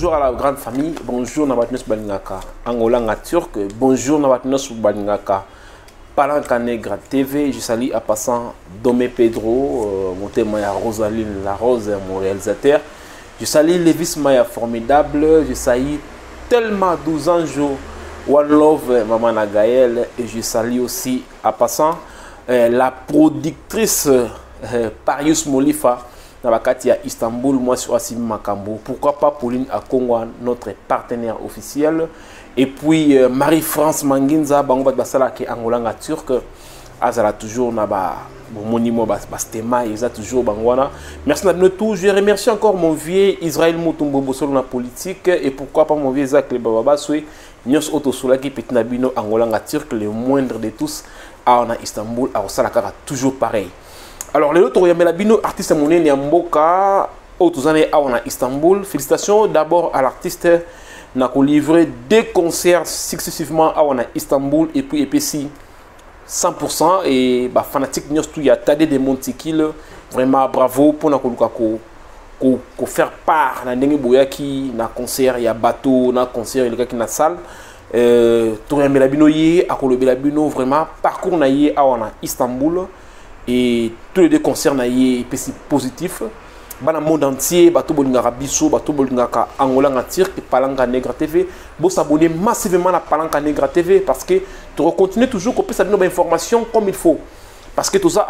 bonjour à la grande famille, bonjour Nabatnos Balingaka, Angolanga Turc, bonjour Nabatnos Balingaka, Palanca Negra TV, je salue à passant Domé Pedro, mon témoin à Rosaline La Rose, mon réalisateur. Je salue Lévis Maya formidable, je salue tellement 12 ans jours, One Love Maman Nagaël, et je salue aussi à passant la productrice Parius Molifa. À Istanbul, moi je suis Assim Makambo. Pourquoi pas Pauline Akongwa, notre partenaire officiel. Et puis Marie-France Manginza, Bango Basala qui est Angolanga Turc. Azala toujours Naba, mon monument Bastema, ils ont toujours Bangwana. Merci à tout. Je remercie encore mon vieux Israël Moutumbo Bossolo na politique. Et pourquoi pas mon vieux Zach Le Bababa Soui, Nyos Otosoulaki Petit Nabino Angolanga Turc, le moindre de tous. À Istanbul, à Osalakara, toujours pareil. Alors, les autres, il y a Bino, artiste monnaie Niamboka, autres années à Istanbul. Félicitations d'abord à l'artiste qui a livré 2 concerts successivement à Istanbul et puis EPC 100%. Et bah, fanatique, il y a Tade de Montikil. Vraiment bravo pour nous faire part de na concert, il y a bateau, na concert, il y a qui na salle. Tout le monde vraiment parcours à Istanbul. Et tous les 2 concerts sont positifs. Dans le monde entier, bato bolingaka biso, bato bolingaka Angolanga Turc et Palanca Negra TV. Vous s'abonnez massivement à Palanca Negra TV parce que tu continues toujours à faire des informations comme il faut. Parce que tout ça,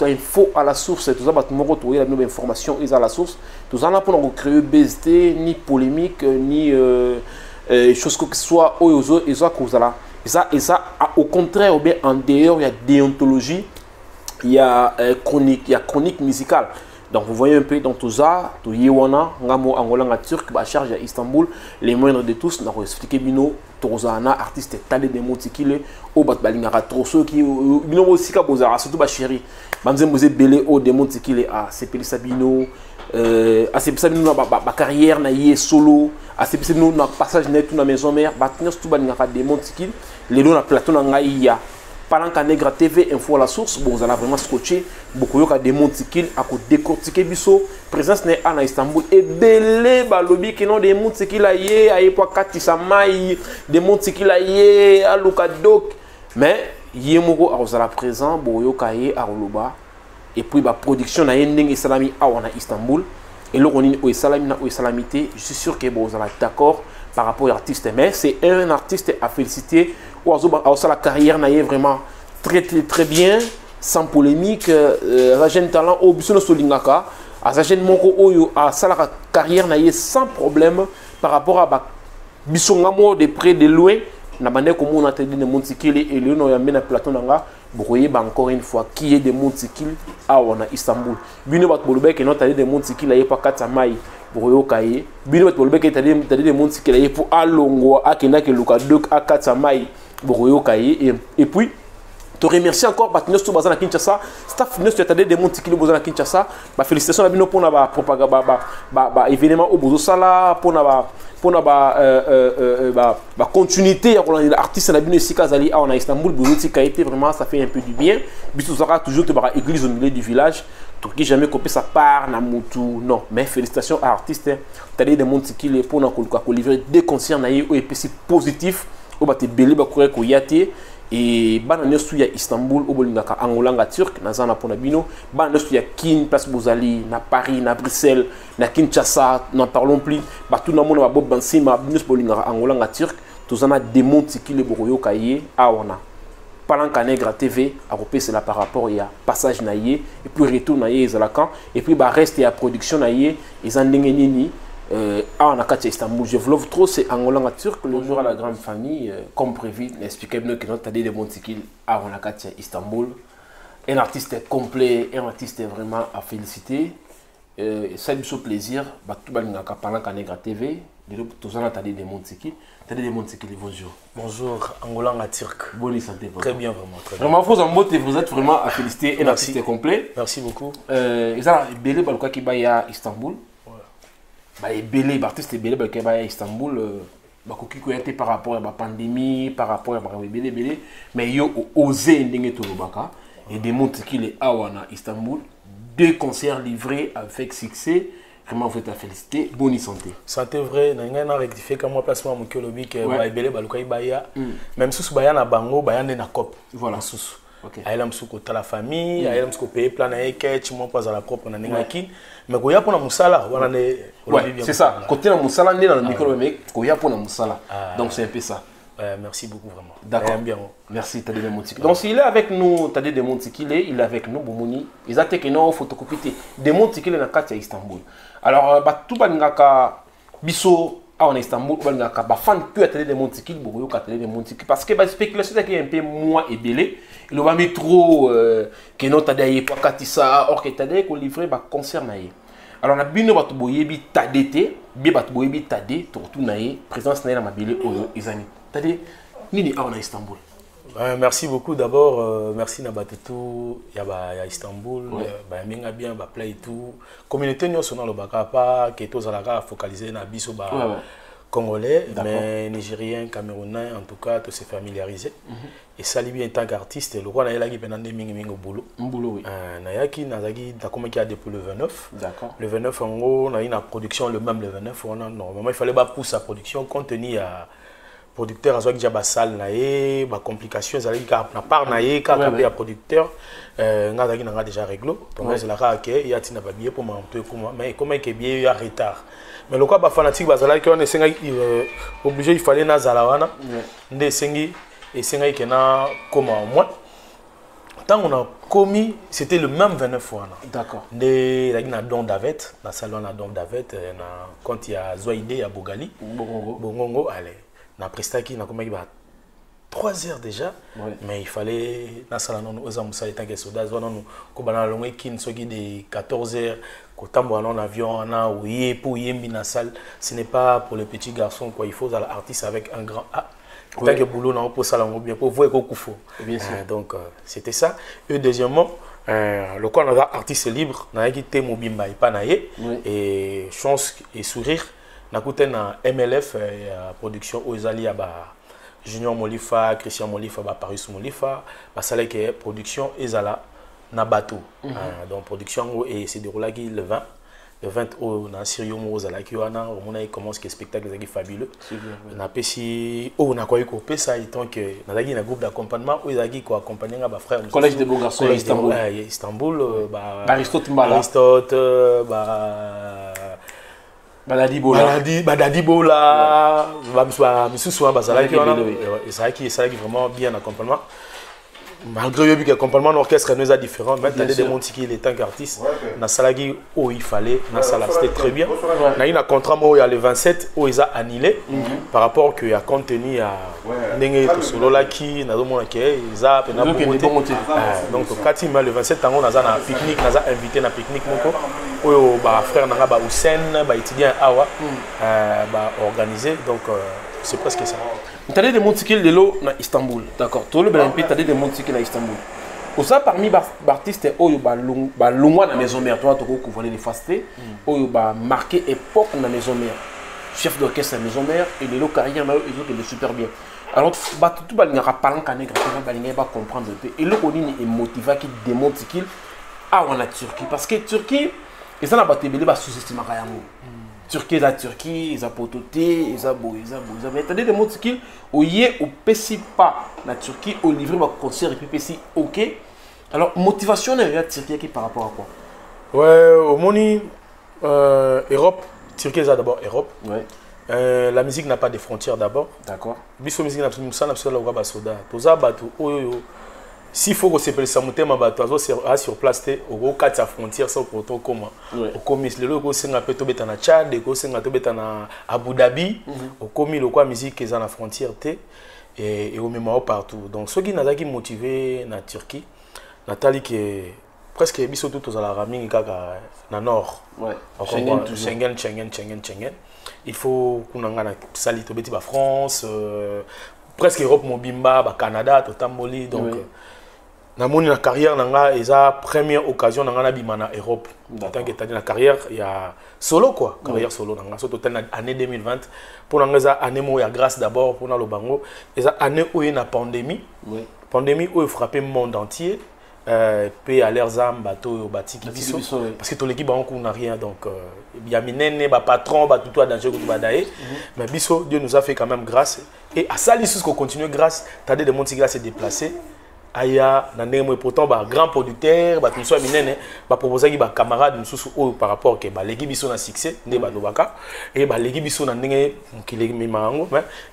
il faut à la source, tout ça, il y a des informations à la source. Tout ça, pour nous créer BST, ni polémique, ni choses que ce soit et ça, au contraire, ou bien en dehors, il y a déontologie. Il y a chronique musicale. Donc vous voyez un peu dans tout ça, tout Yewana, Ngamo Angolanga Turc, charge à Istanbul, les moindres de tous, nous avons expliqué Bino, Torozana, artiste Tade de Montikile, au Batbalingara Trosso, qui Bino aussi Kabozara, surtout Bachiri, Bamzemboze Belé, au de Montikile, à Sepeli Sabino, à Sepeli Sabino, ma carrière, na yé solo, à Sepeli Sabino, na passage net, na maison mère, Batnios, tout Balingara de Montikile, les deux na plateau na Ngaïa. Palanca Negra TV, info à la source, bon, vous allez vraiment scotcher, beaucoup de des Montikil, à côté décortiquer biso, présence n'est à Istanbul, et belé, balobi, qui n'ont des Montikil à yé, à Epoa Katisamaï, des Montikil à yé, à Lukadok, mais yémoro à la présent, boyo kaye à Roloba, et puis la production à Yending et Salami à Istanbul, et là on est au Salami, au Salamité, je suis sûr que vous allez d'accord par rapport à l'artiste, mais c'est un artiste à féliciter. La carrière n'a vraiment très bien, sans polémique. La jeune talent au Bissino Solingaka, à sa jeune Moko Oyo, à sa carrière n'a sans problème par rapport à Bissongamo de près de loin. N'a pas comme on a dit de Montikil et le nom yamena plateau nanga. Vous voyez encore une fois qui est de Montikil à Istanbul. Bino bat bolbe que notre de Montikil aye pas Katamai. Vous voyez Bino bat bolbe que t'as de Montikil aye pour Alongo à Kenake Lukadok à Katamai. Et puis, te remercie encore Batnos to Bazana Kinshasa, staff Nos tu des Montikili Bazana Kinshasa, félicitations à Bino pour la propagande, événement au Bozo Sala, pour la continuité, l'artiste n'a Bino Sikazali à Istanbul, Bozo Kaité, vraiment ça fait un peu du bien. Bisous Zara toujours te barra église au milieu du village, tout qui jamais copié sa part, na Moutou, non, mais félicitations à l'artiste, t'as des Montikili pour nous livrer des concerts naïs ou EPC positifs. Au bâti belé bakure ko yate et banane su ya Istanbul au bolingaka Angolanga Turc na zana pona bino banane su ya Kin place Bozali na Paris na Bruxelles na Kinshasa n'en parlons plus ba tout na mona ba bob bansima binus bolingaka Angolanga Turc tout zana Montikile boroyo kaye awana Palanca Negra TV a repé cela par rapport il y a passage naïe et puis retour naïe zalakan et puis ba reste ya production naïe et zandenge nini à Istanbul, je vous love trop, c'est Angolanga Turc. Le jour à la grande famille, comme prévu, expliquez-moi que notre année de Montikil à Istanbul. Un artiste complet, un artiste vraiment à féliciter. Ça me fait plaisir. Tout le monde Palanca Negra TV. Tout le monde a de Montikil. Tade de Montikil, bonjour. Bonjour, Angolanga Turc. Bonne santé. Très bien, vraiment. Très bien. Vraiment, vous êtes vraiment à féliciter. Un artiste complet. Merci beaucoup. Ils ont belé balka qui va à Istanbul. Belé, artiste belé balka à Istanbul. Par rapport à la pandémie, par rapport à la belé, mais ils ont osé ndenge tolobaka et démontre qu'il est à Istanbul. 2 concerts livrés avec succès. Vraiment, vous êtes à féliciter. Bonne santé. Santé vrai, n'a rectifié comme moi placement mon kolobi que baibele balukai baya. Même sous baya na bango, baya na cop. Voilà. Sous. OK. Ayelam sous côté la famille, ayelam sous payer plan na eketch, mon pas à la propre na ngaki. Mais koya pour na musala, wana ne. Ouais, c'est ça. Côté na musala, né dans le micro mais koya pour na musala. Donc c'est un peu ça. Merci beaucoup vraiment. D'accord. Merci Tadé de Montikile. Donc s'il est avec nous, Tadé de Montikile, il est avec nous, Boumoni. Ils ont été photocopie de Montikile na Katia Istanbul. Alors, tout le monde biso en Istanbul, ba fan peu Tadé de Montikile, beaucoup Tadé de Montikile parce que la spéculation est un peu moins ébélée. Il va mettre trop que non Tadé pas Katissa, or que Tadé qu'on livrer ba concert naïe. Alors na bino batu boyebi Tadé, bi batu boyebi Tadé, tout naïe, présence naïe na mabile oyo izani. Tadé, nini en Istanbul. Merci beaucoup d'abord, merci Nabatutu, il y a Istanbul, il y a bien play tout. Communauté nous sommes dans le Bakapa, qui est tous focalisé na biso congolais, mais nigérien, camerounais, en tout cas, tous se familiariser. Et ça lui en tant qu'artiste, le roi n'a qui pendant des mingi au boulot. Boulot oui. Nayaki Nazagi, t'as comment qui a depuis le 29. D'accord. Le 29 en gros, on a une production le même le 29. Normalement il fallait pas pousser sa production compte tenu à producteur a déjà ba salle naé ba complications ça na part naé quand un producteur ngazaki nga déjà réglo donc c'est la ka que il y a tina ba billet pour monter comment mais comment que billet ya retard mais le quoi ba fanatique ba zala qui on est obligé il fallait na zalawana ndé sengi et sengi que na comment moi tant on a commis c'était le même 29 fois d'accord ndé la na don davet na salon na don davet na quand il y a Zoïdé à Bogali bongongo allez na prestaki na comme il va 3 heures déjà mais il fallait na sala non aux amusa étant que soda non ko bana longé kin soki de 14 heures ko tambo en avion na ouye pour yembi na salle ce n'est pas pour les petits garçons quoi il faut à l'artiste avec un grand A tant que boulot na pour sala bien pour voir ko kufo bien sûr donc c'était ça et deuxièmement le quoi on a artiste libre na quitté mobimba et pas naé et chance et sourire na na MLF production Ozali à Junior Molifa, Christian Molifa, Paris Molifa, ça que production Ezala na bateau. Donc production et c'est déroulé le 20 au na Sirio Mozala qui on a commence que spectacle est fabuleux. Na pesi on a quoi ko ça étant que na lagi na groupe d'accompagnement ou ezaki ko accompagner ba frère collège de beaux garçons Istanbul. Istanbul Aristote Mbala. Aristote Badadi Bola, Missou Bazala, qui est vraiment bien accompagnement. Malgré que l'accompagnement d'orchestre nous a différent, mais tu as des Montiki, il est tant qu'artiste. Na salagi où il fallait, na sala c'était très bien. Na eu un contrat où il y a le 27 où ils a annulé par rapport qu'il y a contenu à Nengue to solo là qui na domo que ils a donc quand il le 27 ans on a un pique-nique, on a invité na pique-nique moko où ba frère nanga ba Hussein ba étudiant awa ba organisé donc c'est presque ça. Tu as des Montikile de l'eau à Istanbul, d'accord. Tu as des Montikile à Istanbul. Aussi parmi les artistes qui ont loin dans la maison mère, toi tu as les fastés, qui ont marqué époque dans la maison mère. Chef d'orchestre à la maison mère et les carrières ils ont super bien. Alors tout le monde a parlé va comprendre un peu. Et le qu'on est motivé qui démontre qu'il a en Turquie parce que Turquie ils ont battu les sous-estimés à Turquie, la Turquie, ils ont pototé, ils ont beau, ils ont beau. Mais attendez des mots qui, au yé, au pessi pas la Turquie, au livre, au concert et puis pessi, ok. Alors motivation de la Turquie qui par rapport à quoi? Ouais, au moni, Europe, Turquie c'est d'abord Europe. Ouais. La musique n'a pas de frontières d'abord. D'accord. Biso musique n'a pas de soda. Toza batu, s'il faut que se pèse ça monter ma bateau sur place au cas de frontière ça pour toi comment au commis le logo c'est un peu tout bête en Tchad et c'est un peu bête en Abu Dhabi au commis le quoi musique est en la frontière et au même partout donc ceux qui n'a qui motivé na Turquie Nathalie qui est presque biso tout aux la raming kaka na nord Schengen il faut qu'on en a sali to bête ba France presque Europe mobimba Canada to tamboli donc na moni na carrière nanga eza première occasion nanga na bimana Europe en tant que tadi na carrière il y a solo quoi carrière solo nanga so total na année 2020 pour nanga eza année mo ya grâce d'abord pour na lo bango eza année où il y a pandémie pandémie où il frappé le monde entier paix à leurs âmes, bateau au bâti qui biso. Parce que tout l'équipe n'a rien. Donc, il y a minene, patron, tout à danger, mais biso, Dieu nous a fait quand même grâce. Et à ça, il qu'on continue grâce. T'as des mondes qui se déplacer. Aya, et pourtant, grand producteur, tout ça, minene, proposer des camarades, nous par rapport à l'équipe biso na succès, et l'équipe biso na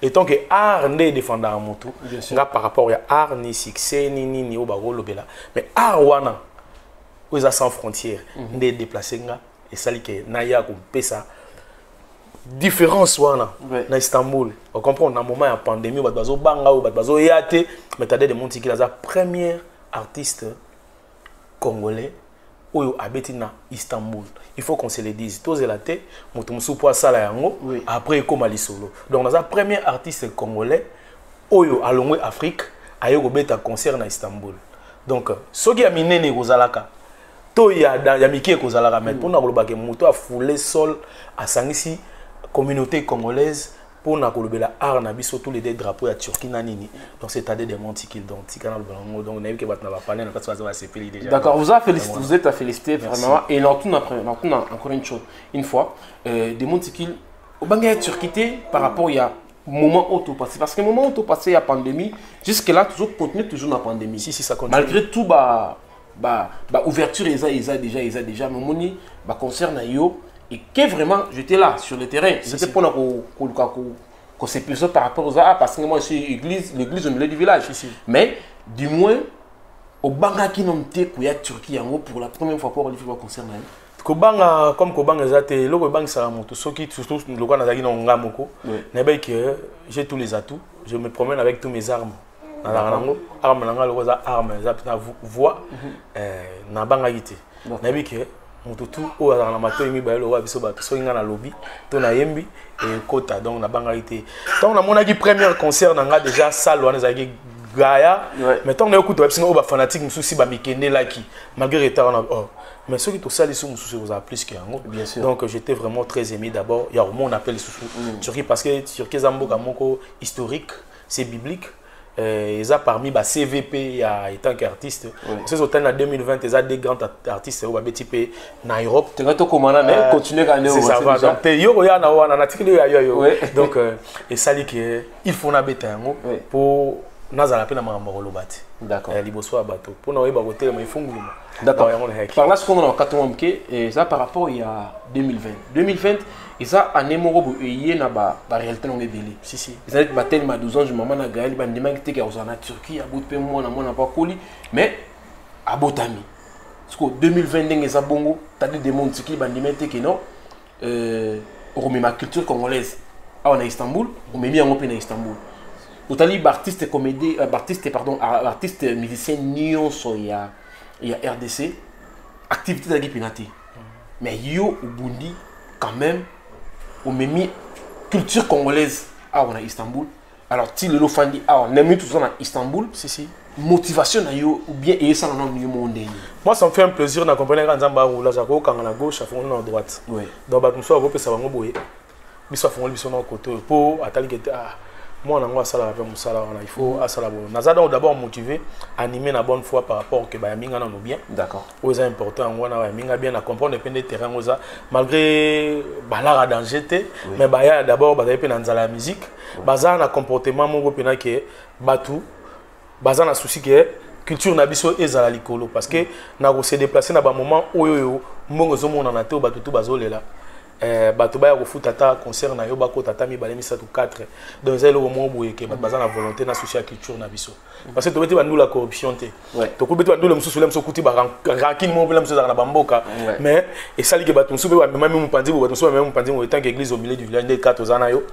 et tant que art ne défendant un motu, par rapport à art ni succès ni au bagolo bela, mais art wana, aux sans frontières, ne déplacer nga et ça que naya comme pesa. Différence wana na Istanbul. On comprend dans un moment de pandémie, bazo banga ou bazo yate, mais t'as des gens qui la première artiste congolais ou habite na Istanbul. Il faut qu'on se le dise. Tous les latés, mutumsu po sala yango après comme ali solo. Donc dans la première artiste congolais oyo alongwe Afrique ayo ko beta concert na Istanbul. Donc soki ya minene kozalaka to ya miki kozalaka mais pour na kolobaka muto a foulé sol a sangisi communauté congolaise pour na kolobela art na biso tous les deux drapeaux à Turquie na nini. Donc c'est à des montiques donc tikana le donc on a vu que batna va parler na katwa va se payer déjà. D'accord, vous êtes à féliciter vraiment et non encore une chose une fois des montiques au banga Turquie par rapport il y a moment auto passé parce que moment auto passé il y a pandémie jusque là toujours continue toujours la pandémie. Si ça continue. Malgré tout ouverture ils déjà mais moni concerne yo. Et que vraiment, j'étais là, sur le terrain. C'était pour qu'on s'est plus par rapport aux arts, parce que moi, je suis l'église au milieu du village. Mais, du moins, au Banga qui n'ont été qu'il y a Turquie, pour la première fois pour aller faire concert. Kobanga, comme Kobanga, le Kobanga, ça monte. Ce qui, surtout, le Kobanga, j'ai tous les atouts. Je me promène avec tous mes armes. Armes, voix, na banga gite. Mututu o na mato imi ba lo wa biso ba so nga na lobby to na yembi et kota donc na banga ité donc na mona ki premier concert na nga déjà salle wana zaki gaya mais tant na okuto biso ba fanatique mususi ba mikende laki malgré retard on a mais ceux qui to sali sou mususi vous a plus que yango donc j'étais vraiment très aimé d'abord il y a au monde on appelle sous Turquie parce que Turquie zamboka moko historique c'est biblique. Ils ont parmi les CVP en tant qu'artiste. C'est au en 2020, ils ont des grands artistes au type en Europe. Tu vas te commander, mais continuer à aller au Sénégal. Donc, et ça dit qu'il faut un bétail pour nous appeler un d'accord. Pour nous bateau, mais il faut d'accord. Par là, ce qu'on a en 4 mois, et ça par rapport il y a 2020. 2020, ils ont un numéro et il y a la réalité dans les délais. Si si. Ils ont battu ma 12 ans, je m'en ai gagné, ils m'ont dit qu'ils ont en Turquie, à bout de pain, moi, on n'a pas collé, mais à Botami. Parce que 2020, ils ont bongo, t'as des mondes qui ont dit que non, on remet ma culture congolaise. Ah, on est à Istanbul, on met mis en open à Istanbul. Vous avez artiste comédie, artiste musicien nyonso il y a RDC activité de l'équipe mais yo au Burundi quand même on met mis culture congolaise à on a Istanbul alors si le lofandi on a mis tout ça à Istanbul si motivation na yo ou bien et ça dans le monde moi ça me fait un plaisir d'accompagner quand Nzamba roula jako quand à gauche à fond à droite donc ba nous ko pesa bango boye biso fond biso na côté pour atali que moi on a ça là avec musala il faut à ça là bon nazada d'abord motivé animer la bonne foi par rapport que ba minga na no bien d'accord c'est important on a minga bien à comprendre dépend des terrains oza malgré balara danger mais ba ya d'abord ba dépend dans la musique baza na comportement mon pena que batu baza na souci que culture na biso ezala likolo parce que na ko se déplacer na ba moment oyo mbongo zo mona na te batu tout bazolela bato baya kofuta ta concert na yo bako tata mi balemi 7 ou 4 donc zelo au moins boye ke baza na volonté na social culture na biso parce que to beti bandu la corruption te to ko beti bandu le mususu le mususu kuti ba ranking mo le mususu na bamboka mais et sali ke bato mususu ba même mupandi bo bato mususu même mupandi mo tant que église au milieu du village des 4 zana yo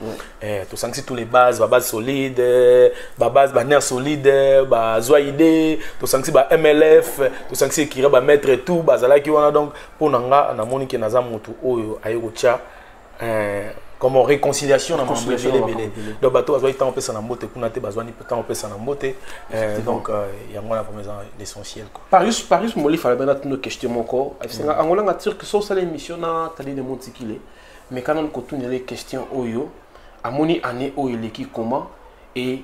to sanksi tous les bases ba base solide ba base ba nerf solide ba zoide to sanksi ba MLF to sanksi kira ba mettre tout bazala ki wana donc pour nanga na moni ke naza mutu oyo ayo comme réconciliation dans mon donc bateau a été en paix en moté pour n'ater besoin ni peut-être en paix en moté donc il y a moi la première l'essentiel Paris moi il fallait bien attendre question encore Angola a dire que ça c'est l'émission na tali de montikile mais quand on continue les questions oyo à moni année oyo l'équipe comment et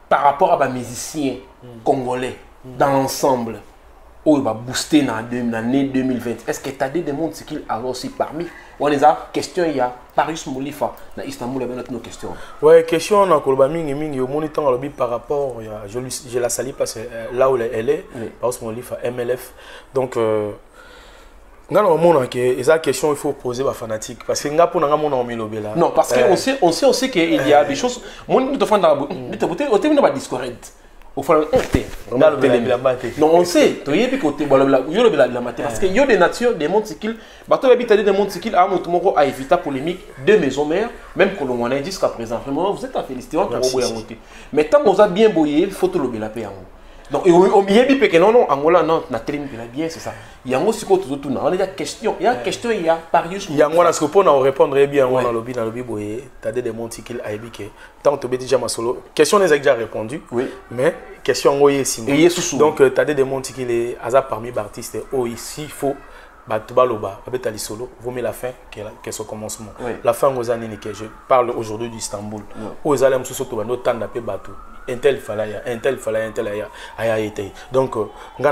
par rapport à ba musiciens congolais dans l'ensemble où il va booster dans l'année 2020. Est-ce que Tadé Demontikil a aussi parmi? On les a question, il y a Paris Moulifa, dans Istanbul, il y a nos questions. Ouais, question, on a Kolba Mingi, au moniteur par rapport, je la salis parce que là où elle est, Paris Moulifa, MLF. Donc, il y a question il faut poser aux fanatiques. Parce que non, parce qu'on sait aussi qu'il y a des choses. Moi, je te fais un discours. Non, on sait, parce qu'il y a des natures, des mondes cycles, des mondes cycles à éviter polémique de maison mère, même que l'on est jusqu'à présent. Vraiment, vous êtes à féliciter. Mais tant qu'on a bien boyé, il faut tout le bien. Donc, on dit non, Angola, non, on a très bien, c'est ça. Il y a aussi tout on a des questions. Il y a question, il y a Parius. Il y a ce que pour répondre bien, on a lobby, boyé, tu as des montiques à ébiquer. Tant que tu as déjà ma solo. Question, on a déjà répondu. Oui. Mais, question, on est simple. Donc, tu as des montiques, les hasards parmi les artistes, ici, il faut. Solo, vous mettez la fin, qu'est ce commencement. La fin, aux années que je parle aujourd'hui d'Istanbul. Aux allèmes, surtout, on a temps d'appel bateau. Un tel fallait, un tel fallait, un tel a été. Donc, on a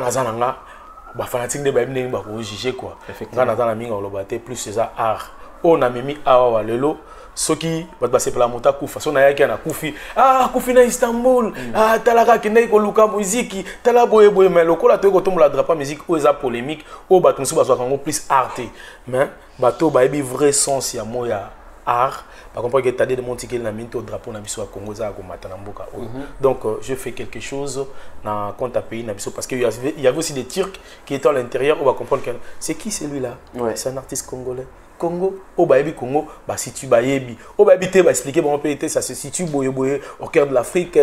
des fanatiques de Baïbne, on va juger quoi. On a des plus c'est ça, art. On a mis art, le lot. Ce qui va passer par la montagne, façon na yaki na Koufi. Ah, Koufi na Istanbul. Ah, talaka kende ko luka musique, tala boye boye mais le kola to ko tombe la drapa musique ou eza polémique, ou bato nso bazwa kango plus arte. Mais bato ba ebi vrai sens ya moya art. Par contre, que Tadé Demontikil na minto drapeau na biso Congo za ko matana mboka. Donc je fais quelque chose dans compte à pays na biso parce qu'il y avait aussi des Turcs qui étaient à l'intérieur, on va comprendre que c'est qui celui-là. C'est un artiste congolais. Congo, au Baïbi Congo, bah si tu baïbi, au Baïbi te va expliquer bon pays ça se situe au cœur de l'Afrique,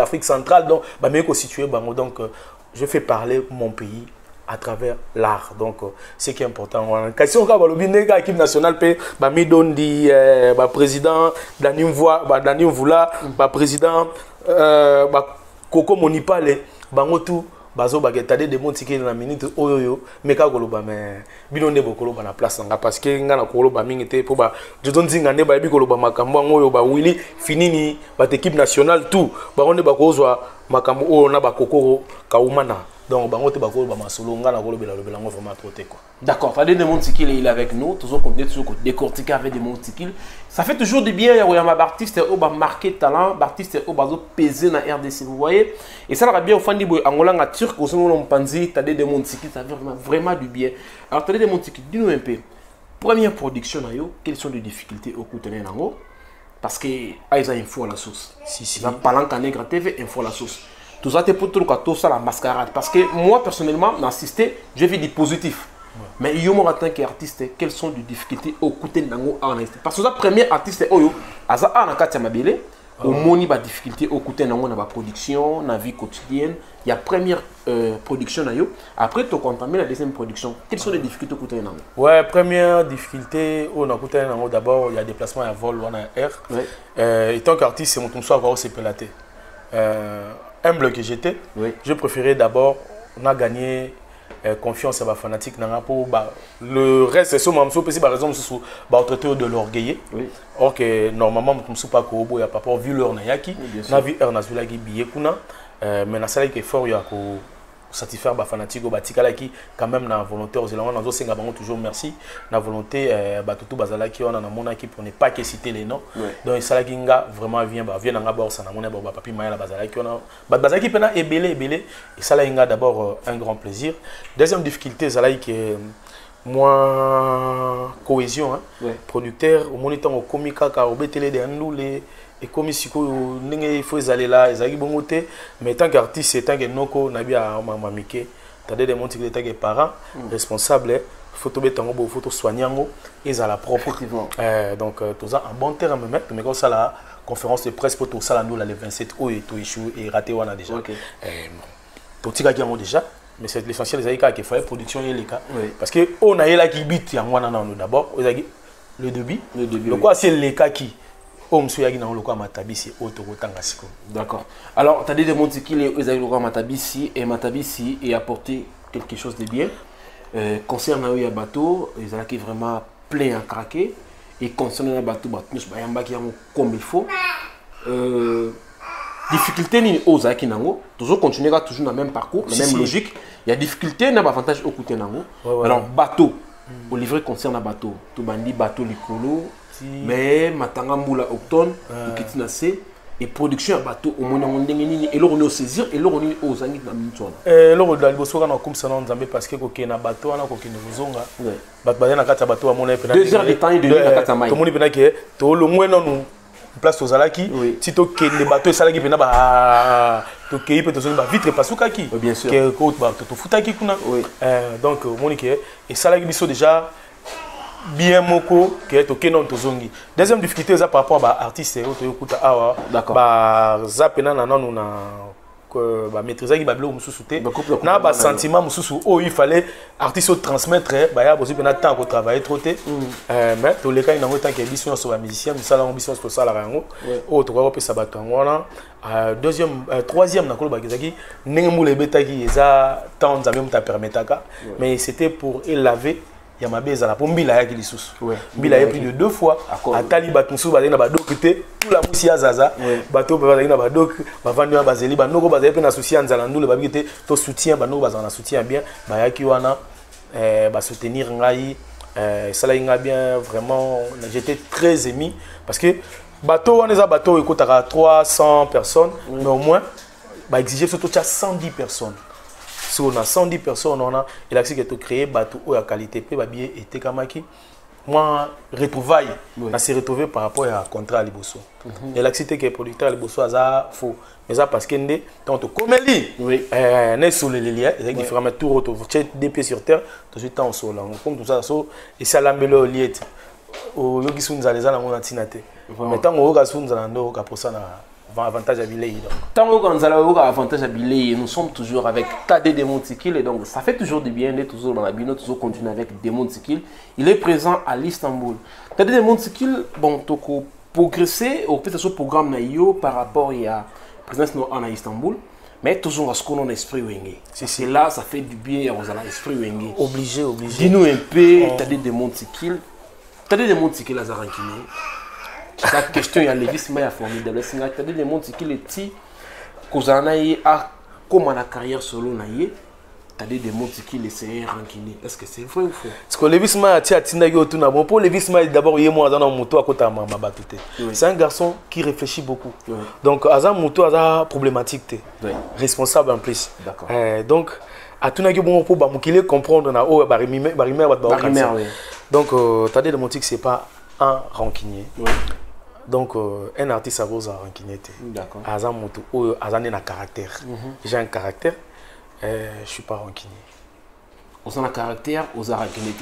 Afrique centrale, donc bah mais qu'on situé donc je fais parler mon pays à travers l'art, donc c'est qui est important. Question quand le équipe nationale peut bah mi donne dit bah président Daniel Voula, bah président bah Koko Monipale, bah tout. Bazo bagetade de montiki na minute oyoyo meka koloba mais binonde bokoloba na place nga parce que nga na koloba mingi te po ba jodo nzinga nde ba bi koloba makambo ngoyo ba wili finini ba équipe nationale tout ba onde bakozwa makambo o na ba kokoro kaumana donc bango te bakoloba masolo nga na kolobela lobela ngo vraiment trop te quoi. D'accord, Tadé Demontikil il est avec nous, toujours continuer toujours décortiquer avec Demontikil. Ça fait toujours du bien, il y a un artiste qui a marqué talent, artiste qui a pesé dans la RDC, vous voyez. Et ça va bien au fond du Angola, en Turc, au sein de l'Ompanzi, Tadé Demontikil, ça fait vraiment du bien. Alors Tadé Demontikil, dis-nous un peu, première production, quelles sont les difficultés au côté de Nango? Parce que ils ont info à la source. Si. Ils ont parlant qu'à Nègre TV, info à la source. Tout ça, c'est pour tout ça la mascarade. Parce que moi, personnellement, j'ai assisté, j'ai vu du positif. Mais il y a en tant qu'artiste, quelles sont les difficultés au côté de Nango? Parce que le premier artiste, au moni ba difficulté au côté Nango dans la production, dans la vie quotidienne. Il y a première production après tu contamines la deuxième production. Quelles sont les difficultés au côté Nango? Ouais, première difficulté au côté Nango d'abord il y a déplacement à vol ou en air. Et tant qu'artiste, c'est mon ton soir avoir c'est pelaté. Humble que j'étais, je préférais d'abord on a gagné confiance à ma fanatique pour le reste c'est ça même par exemple sur traité de l'orgueil or que normalement comme ça pas ko boya papa vu leur na yaki na vu na zula ki billet kuna mais na sala qui fort ya ko satisfaire ba fanatique ba tikala ki quand même na volonté aux élèves na zo senga bango toujours merci na volonté ba tutu bazala ki on a na mona ki pour ne pas que citer les noms donc sala ki nga vraiment vient nga borsa na mona ba papi maya la bazala ki on a bazala ki pena ebele et sala nga d'abord un grand plaisir. Deuxième difficulté sala ki moi cohésion producteur au moniteur au komika ka au betele de ndule et comme si il faut aller là ils bon côté mais tant qu'artiste tant que noko nabi a mamike Tadé Demontikil tant que parent responsable photo betango bo photo soignango ils à la propre donc tout ça en bon terme mais comme ça la conférence de presse pour tout ça là nous le 27 et tout échoué et raté on a déjà tout tika qui déjà mais c'est l'essentiel des aïka qui fallait production et les cas parce que on a là qui bit ya ngwana na d'abord le début donc quoi c'est les cas qui d'accord. Alors, tu as dit de Demontikil et Matabisi et apporté quelque chose de bien. Concernant le bateau, ils ont vraiment plein à craquer. Et concernant le bateau, comme il faut. difficulté ni oza kinango toujours continuer toujours dans le même parcours la même logique il y a difficulté n'a avantage au côté nango alors bateau au livret concerne bateau tout bandi bateau likolo mais matanga mbula octone kitina c et production à bateau au moins on ndengeni et l'on saisir et l'on aux zangi na mitsona l'on dans liboso kana comme ça non nzambe parce que ko na bateau ana ko kine muzonga bat bazana kata bateau à mon 2 heures de temps et demi na kata mai to moni pena ke to lo moins non place aux alaki si to ke les bateaux salaki pena ba to ke ipe to so ba vitre pasuka ki bien sûr que ko ba to futaki kuna donc moni ke et salaki biso déjà bien moko que to kenon to zongi deuxième difficulté ça par rapport à artiste to yokuta awa ba zapena na non na ba maîtriser ki ba blo mususu te na ba sentiment mususu oh il fallait artiste transmettre ba ya bosi pena temps ko travailler trop te mais to le cas na ngota ke biso so ba musicien musala ngo biso so sala rango oh to ko pesa bato ngona deuxième troisième na ko ba kezaki ndenge mule betaki eza temps nzambe muta permetaka mais c'était pour élaver il y a ma base à la pombila ya kilisusu mbila ya plus de 2 fois atali batunsu ba na ba docteur tout la musi ya zaza bato ba na ba doc ba vandu ba zeli ba noko ba pe na souci ya nzala ndule ba bikete to soutien ba noko ba na soutien bien ba ya ki wana ba soutenir ngai ça là bien vraiment j'étais très ému parce que bato wana za bato ekotaka 300 personnes mais au moins ba exiger surtout 110 personnes. Si on a 110 personnes, on a l'accès qui est créé, bateau à qualité, puis babier et tekamaki. Moi, retrouvaille, on s'est retrouvé par rapport à contrat à Liboso. Et l'accès qui est producteur à Liboso, ça faux. Mais ça parce qu'il est tant comme lui, n'est sous les liens, il y a différents tours autour, des pieds sur terre, tout de suite en sol, comme tout ça, et ça l'ambelé lié. Au yogi sunza les ans, on a tinaté. Mais tant qu'on a sunza l'ando, caposa avantage à Bilei. Tant qu'on a avantage à Bilei, nous sommes toujours avec Tadé Demontikil et donc ça fait toujours du bien d'être toujours dans la bino, toujours continuer avec Demontikil. Il est présent à l'Istanbul. Tadé Demontikil, bon, toko progresser au peut-être ce programme naïo par rapport à la présence en Istanbul, mais toujours à ce qu'on a esprit wenge. C'est là, ça fait du bien aux esprit wenge. Obligé. Dis-nous un peu Tadé Demontikil. Tadé Demontikil à Zarankine. La question est l'évissement formidable. C'est que des mondes qui les petits, qu'aux comme la carrière solo naïe, t'as des mondes qui les essayent ranciner. Est-ce que c'est vrai ou faux? Parce que l'évissement a tina yo tout bon pour l'évissement d'abord il est moi dans moto à côté ma batute. C'est un garçon qui réfléchit beaucoup. Donc azan moto azan problématique responsable en plus. D'accord. Donc à tout n'a que bon pour bamukile comprendre na o barimère. Donc t'as des mondes c'est pas un rancunier. Donc, un artiste a besoin de rancunier. D'accord. Azan moto, azan a un caractère. J'ai un caractère, je ne suis pas rancunier. On a un caractère, on a un rancunier.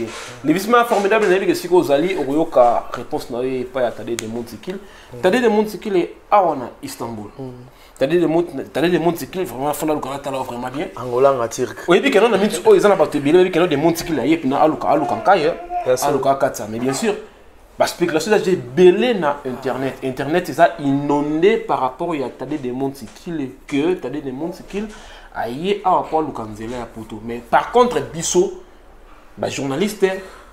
L'évissement formidable, c'est que si vous allez au Royoka, réponse n'est pas à Tadé de Montikil. Tadé de Montikil est à Istanbul. Tadé de Montikil, vraiment, il faut vraiment bien. Angola, on attire. Oui, puis on a mis aux gens à partir de Montikil, il y a puis Aluka Katsa, mais bien sûr. Parce que la chose est belé na internet. Internet c'est ça inondé par rapport à Tadé des Montikil que Tadé des Montikil aïe à rapport au Kanzele à Poto. Mais par contre biso ba journaliste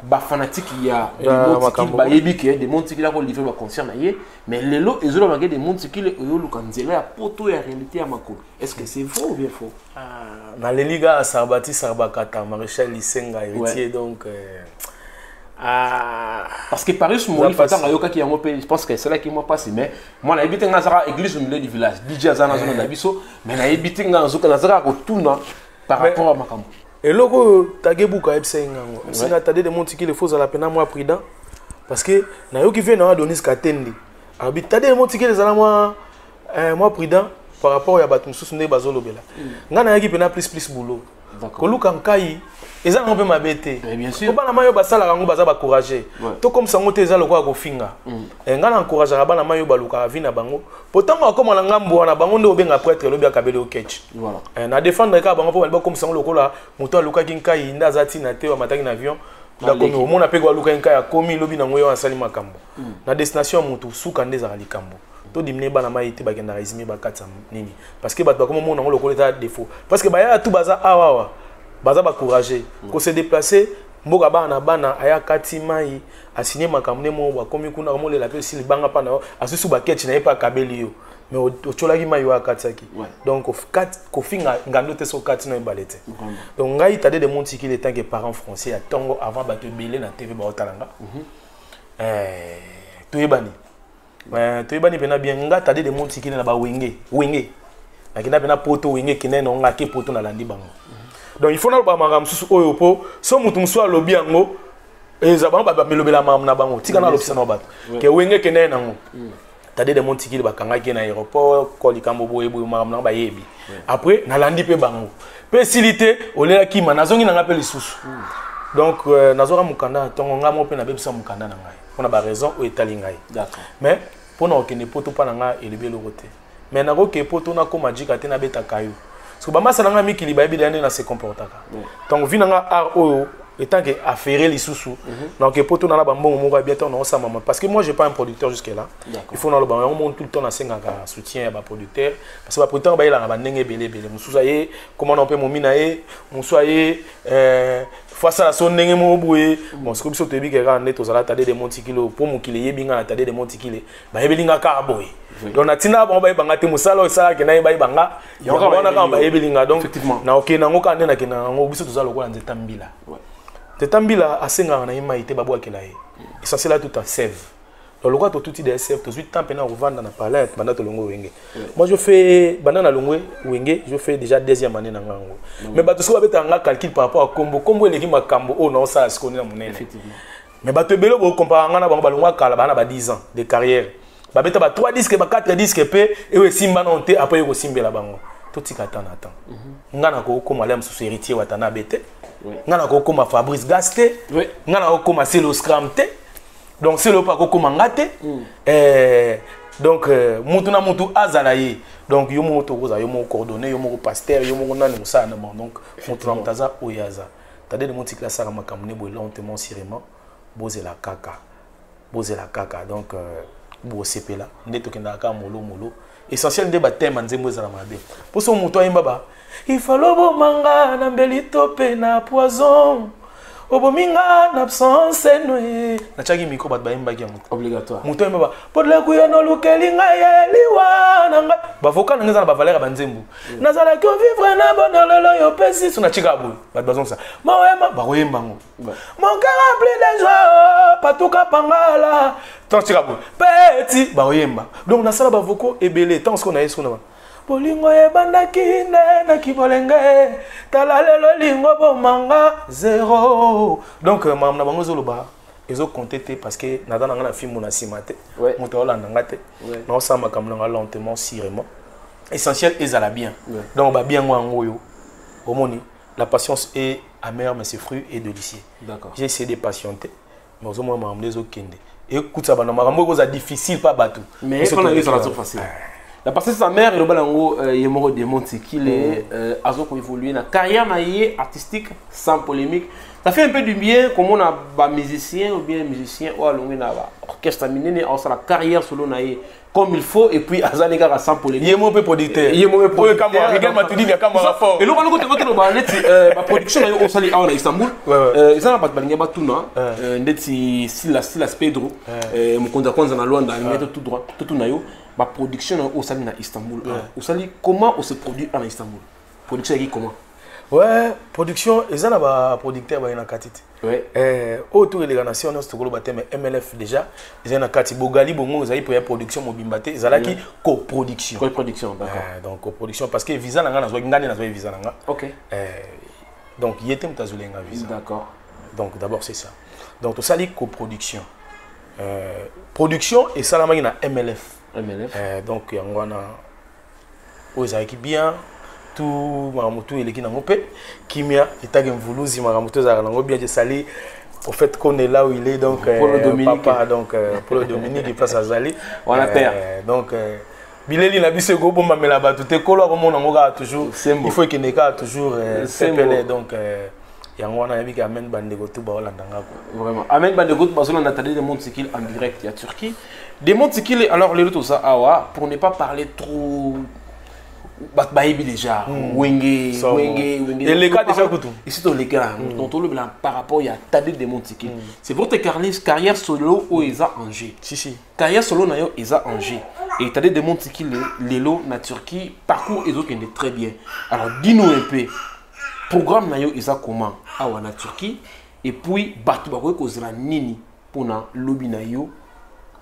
ba fanatique il y a des Montikil ba yebike des Montikil à livrer ba concert aïe mais les lots ils ont des Montikil au Kanzele à Poto et en réalité à Makolo. Est-ce que c'est faux ou bien faux? Dans les ligas Sarbati Sarbakata Maréchal Lisenga héritier donc parce que Paris, je pense que c'est là qui m'a passé. Mais moi, j'ai habité dans l'église au milieu du village. DJ Azana dans la biso, mais j'ai habité dans la par rapport à Makambo. Et là, tu as beaucoup de choses. Si tu as des gens qui font la peine, moi, prudent. Parce que tu qui vient donner ce que tu as dit. Tu as des gens qui sont moi, prudent par rapport à Batum Sousune Bazolo Bela. Tu as des gens qui plus boulot. D'accord. Et ça, on peut m'abaisser. Bien sûr. Quand on a basala rango baza ba courager. To comme ça ngote za lokwa ko finga. Ngana encourager bana mayo baluka vina bango. Pourtant comme on ngambo na bango ndo benga prêtre lobi akabele o catch. Voilà. Na défendre ka bango po comme ça lokola moto aluka kinkai ndaza tina te wa mataki na avion. D'accord, au monde appelle Gualuka Inka komi lobi na ngoyo ansali makambo. Na destination moto suka ndeza likambo. To dimne bana maite bakenda raizimi bakatsa nini. Parce que bato comme monde ngolo koleta défaut. Parce que baya tout baza awa. Baza ba courager ko se déplacer mboka bana aya kati mai a signé makamne mo ba komi kuna mo le la pe sili banga pa na asusu ba ketch na pas kabeli yo mais au cholaki mayo katsaki donc ko finga ngando te so kati na balete donc ngai tade de monti qui tant que parents français à tongo avant ba te belé na TV ba otalanga toyebani toyebani pena bien nga tade de monti qui na ba wenge na kina pena poto wenge kine no nga ke poto na landi bango donc il faut na ba mangam susu oyo po so mutu musu alobi yango ezaba ba melobela mam na bango tika na lobisa no bato ke wenge kine na ngo tade de monti qui ba kanga ki na aéroport ko likambo boye boye mam na ba yebi après na landi pe bango pe silité olela ki manazongi na ngapeli susu donc nazora mukanda tongo nga mo pe na bebisa mukanda na ngai on a ba raison o etali ngai d'accord mais pour na okene poto pa na nga elebelo rote mais na ko ke poto na ko majika te na beta kayo parce que ba masala nga mikili ba ebi na se comportaka donc vina nga art oyo étant que affaire les sous donc que pour tout dans la bambon on va bientôt on ça maman parce que moi j'ai pas un producteur jusque là il faut dans le bambon on monte tout le temps dans 5 soutien à producteur parce que le producteur ba il a ba ndenge belé mususa ye comment on peut momina ye mususa ye face à son ndenge mo boué bon ce que biso te bi ke ga neto zala tade de montikilo pour mukile ye binga tade de montikile ba yebelinga ka boy donc natina bon ba banga te musala osala ke na ba banga yango na ka ba yebelinga donc na ok na ngoka ndena ke na ngo biso tozala ko nzeta mbila Tetambila a senga na ima ite babu akela ye. Essentiel là tout à sève. Dans le cas tout outil de sève, tout 8 temps pendant revendre dans palette pendant to longo wenge. Moi je fais banana longo wenge, je fais déjà deuxième année na ngango. Mais ba to so ba nga calcul par rapport à combo eleki makambo o na ça ce qu'on est na monene. Effectivement. Mais ba to belo bo compare nga na bango balongwa kala bana ba 10 ans de carrière. Ba beta ba 3 disques ba 4 disques pe et we simba na onté après ko simbela bango. Tout tikata na temps. Nga na ko koma lem sous héritier watana bete. Ngana ko koma Fabrice Gasté ngana ko koma Celo Scramte donc c'est le pas ko koma ngate donc mutu na mutu azalaye donc yo moto koza yo mo coordonner yo mo pasteur yo mo nani musana bon donc mutu na mutaza oyaza tade de monti classe à makamune bo lentement sirement bozela kaka donc bo sepela ndeto kenda ka molo essentiel de batem nzembo za mabe pour son mutu ayimba ba il faut lobo manga na mbelito pe na poison obominga na absence noé na chaki miko bat baimba ki mutu obligatoire mutu yamba podle kuyo no lukelinga yeliwa nanga bavoka nanga na ba valeur ba nzembo nazala ko vivre na bonolo yo pesi suna chika boy bat bazon ça mawema ba koyemba ngo mon cœur rempli de joie patuka pangala tant chika boy petit ba koyemba donc na sala bavoko ebele tant ce qu'on a est na Bolingo e bandaki na kibolenge talalelo lingo bomanga 0 donc mamna bango zoloba ezo compter parce que nada na film na simate moto olanda ngate na osamba kamna lentement sirement essentiel ezala bien donc ba bien ngo yo omoni la patience est amère mais ses fruits est délicieux d'accord j'ai essayé de patienter mais aux moins mamna zo kende écoute ça bana makambo ko za difficile pas batou mais ça na ça facile. La partie de sa mère, il y a des monts qu'il est évolué dans la carrière artistique sans polémique. Ça fait un peu du bien comme on a un musicien ou bien musicien ou un orchestre miné en la carrière solo comme il faut et puis azanega sans polémique. Il est mon producteur. Il est mon producteur. Regarde ma tenue, il y a caméra fort. Et là on a la production au Sali à Istanbul. Ils ont pas de balinga tuna. Ndeti Silas Pedro. Mon contact kwanza na Luanda, il met tout droit, tout nayo. La production au Sali à Istanbul. Au Sali comment on se produit en Istanbul? Production comment? Ouais, production, ils ont un producteur qui est en Katite. Ouais. Autour de la nation, nous avons MLF déjà. Ils ont un Katite. Bogali, Bongo, ils ont une production mobimbate. Ils ont une coproduction. Coproduction, d'accord. Donc, coproduction, parce que visa n'a pas visa. Ok. Donc, il y a un visa. D'accord. Donc, d'abord, c'est ça. Donc, tout ça, c'est coproduction. Production et ça, il y a MLF. MLF. Donc, il y a un bien. Tout maramutu eleki na ngope kimia etage mvuluzi maramutu za na ngobia je sali au fait qu'on est là où il est donc pour le Dominique papa donc pour le Dominique place à Zali on a terre donc bileli na biso go bomba mela ba tout ekolo ko mona ngoka toujours il faut que neka toujours sepele donc yango wana yabi ka amen bandeko tout ba holanda ngako vraiment amen bandeko tout bazona na tade de monde sikil en direct ya Turquie des monde sikil alors les tout ça awa pour ne pas parler trop Baïbi déjà, Wenge, et les gars déjà couteau. Ici les gars, donc tout le blanc par rapport à Tade de Montikil. C'est votre carrière solo ou Isa Angers. Si. Carrière solo nayo Isa Angers. et tu as des mondes qui l'élo na Turquie parcours ils ont très bien. Alors dis-nous un peu programme na yo isa comment awa na Turquie et puis batu ba ko zela nini pona lobby na yo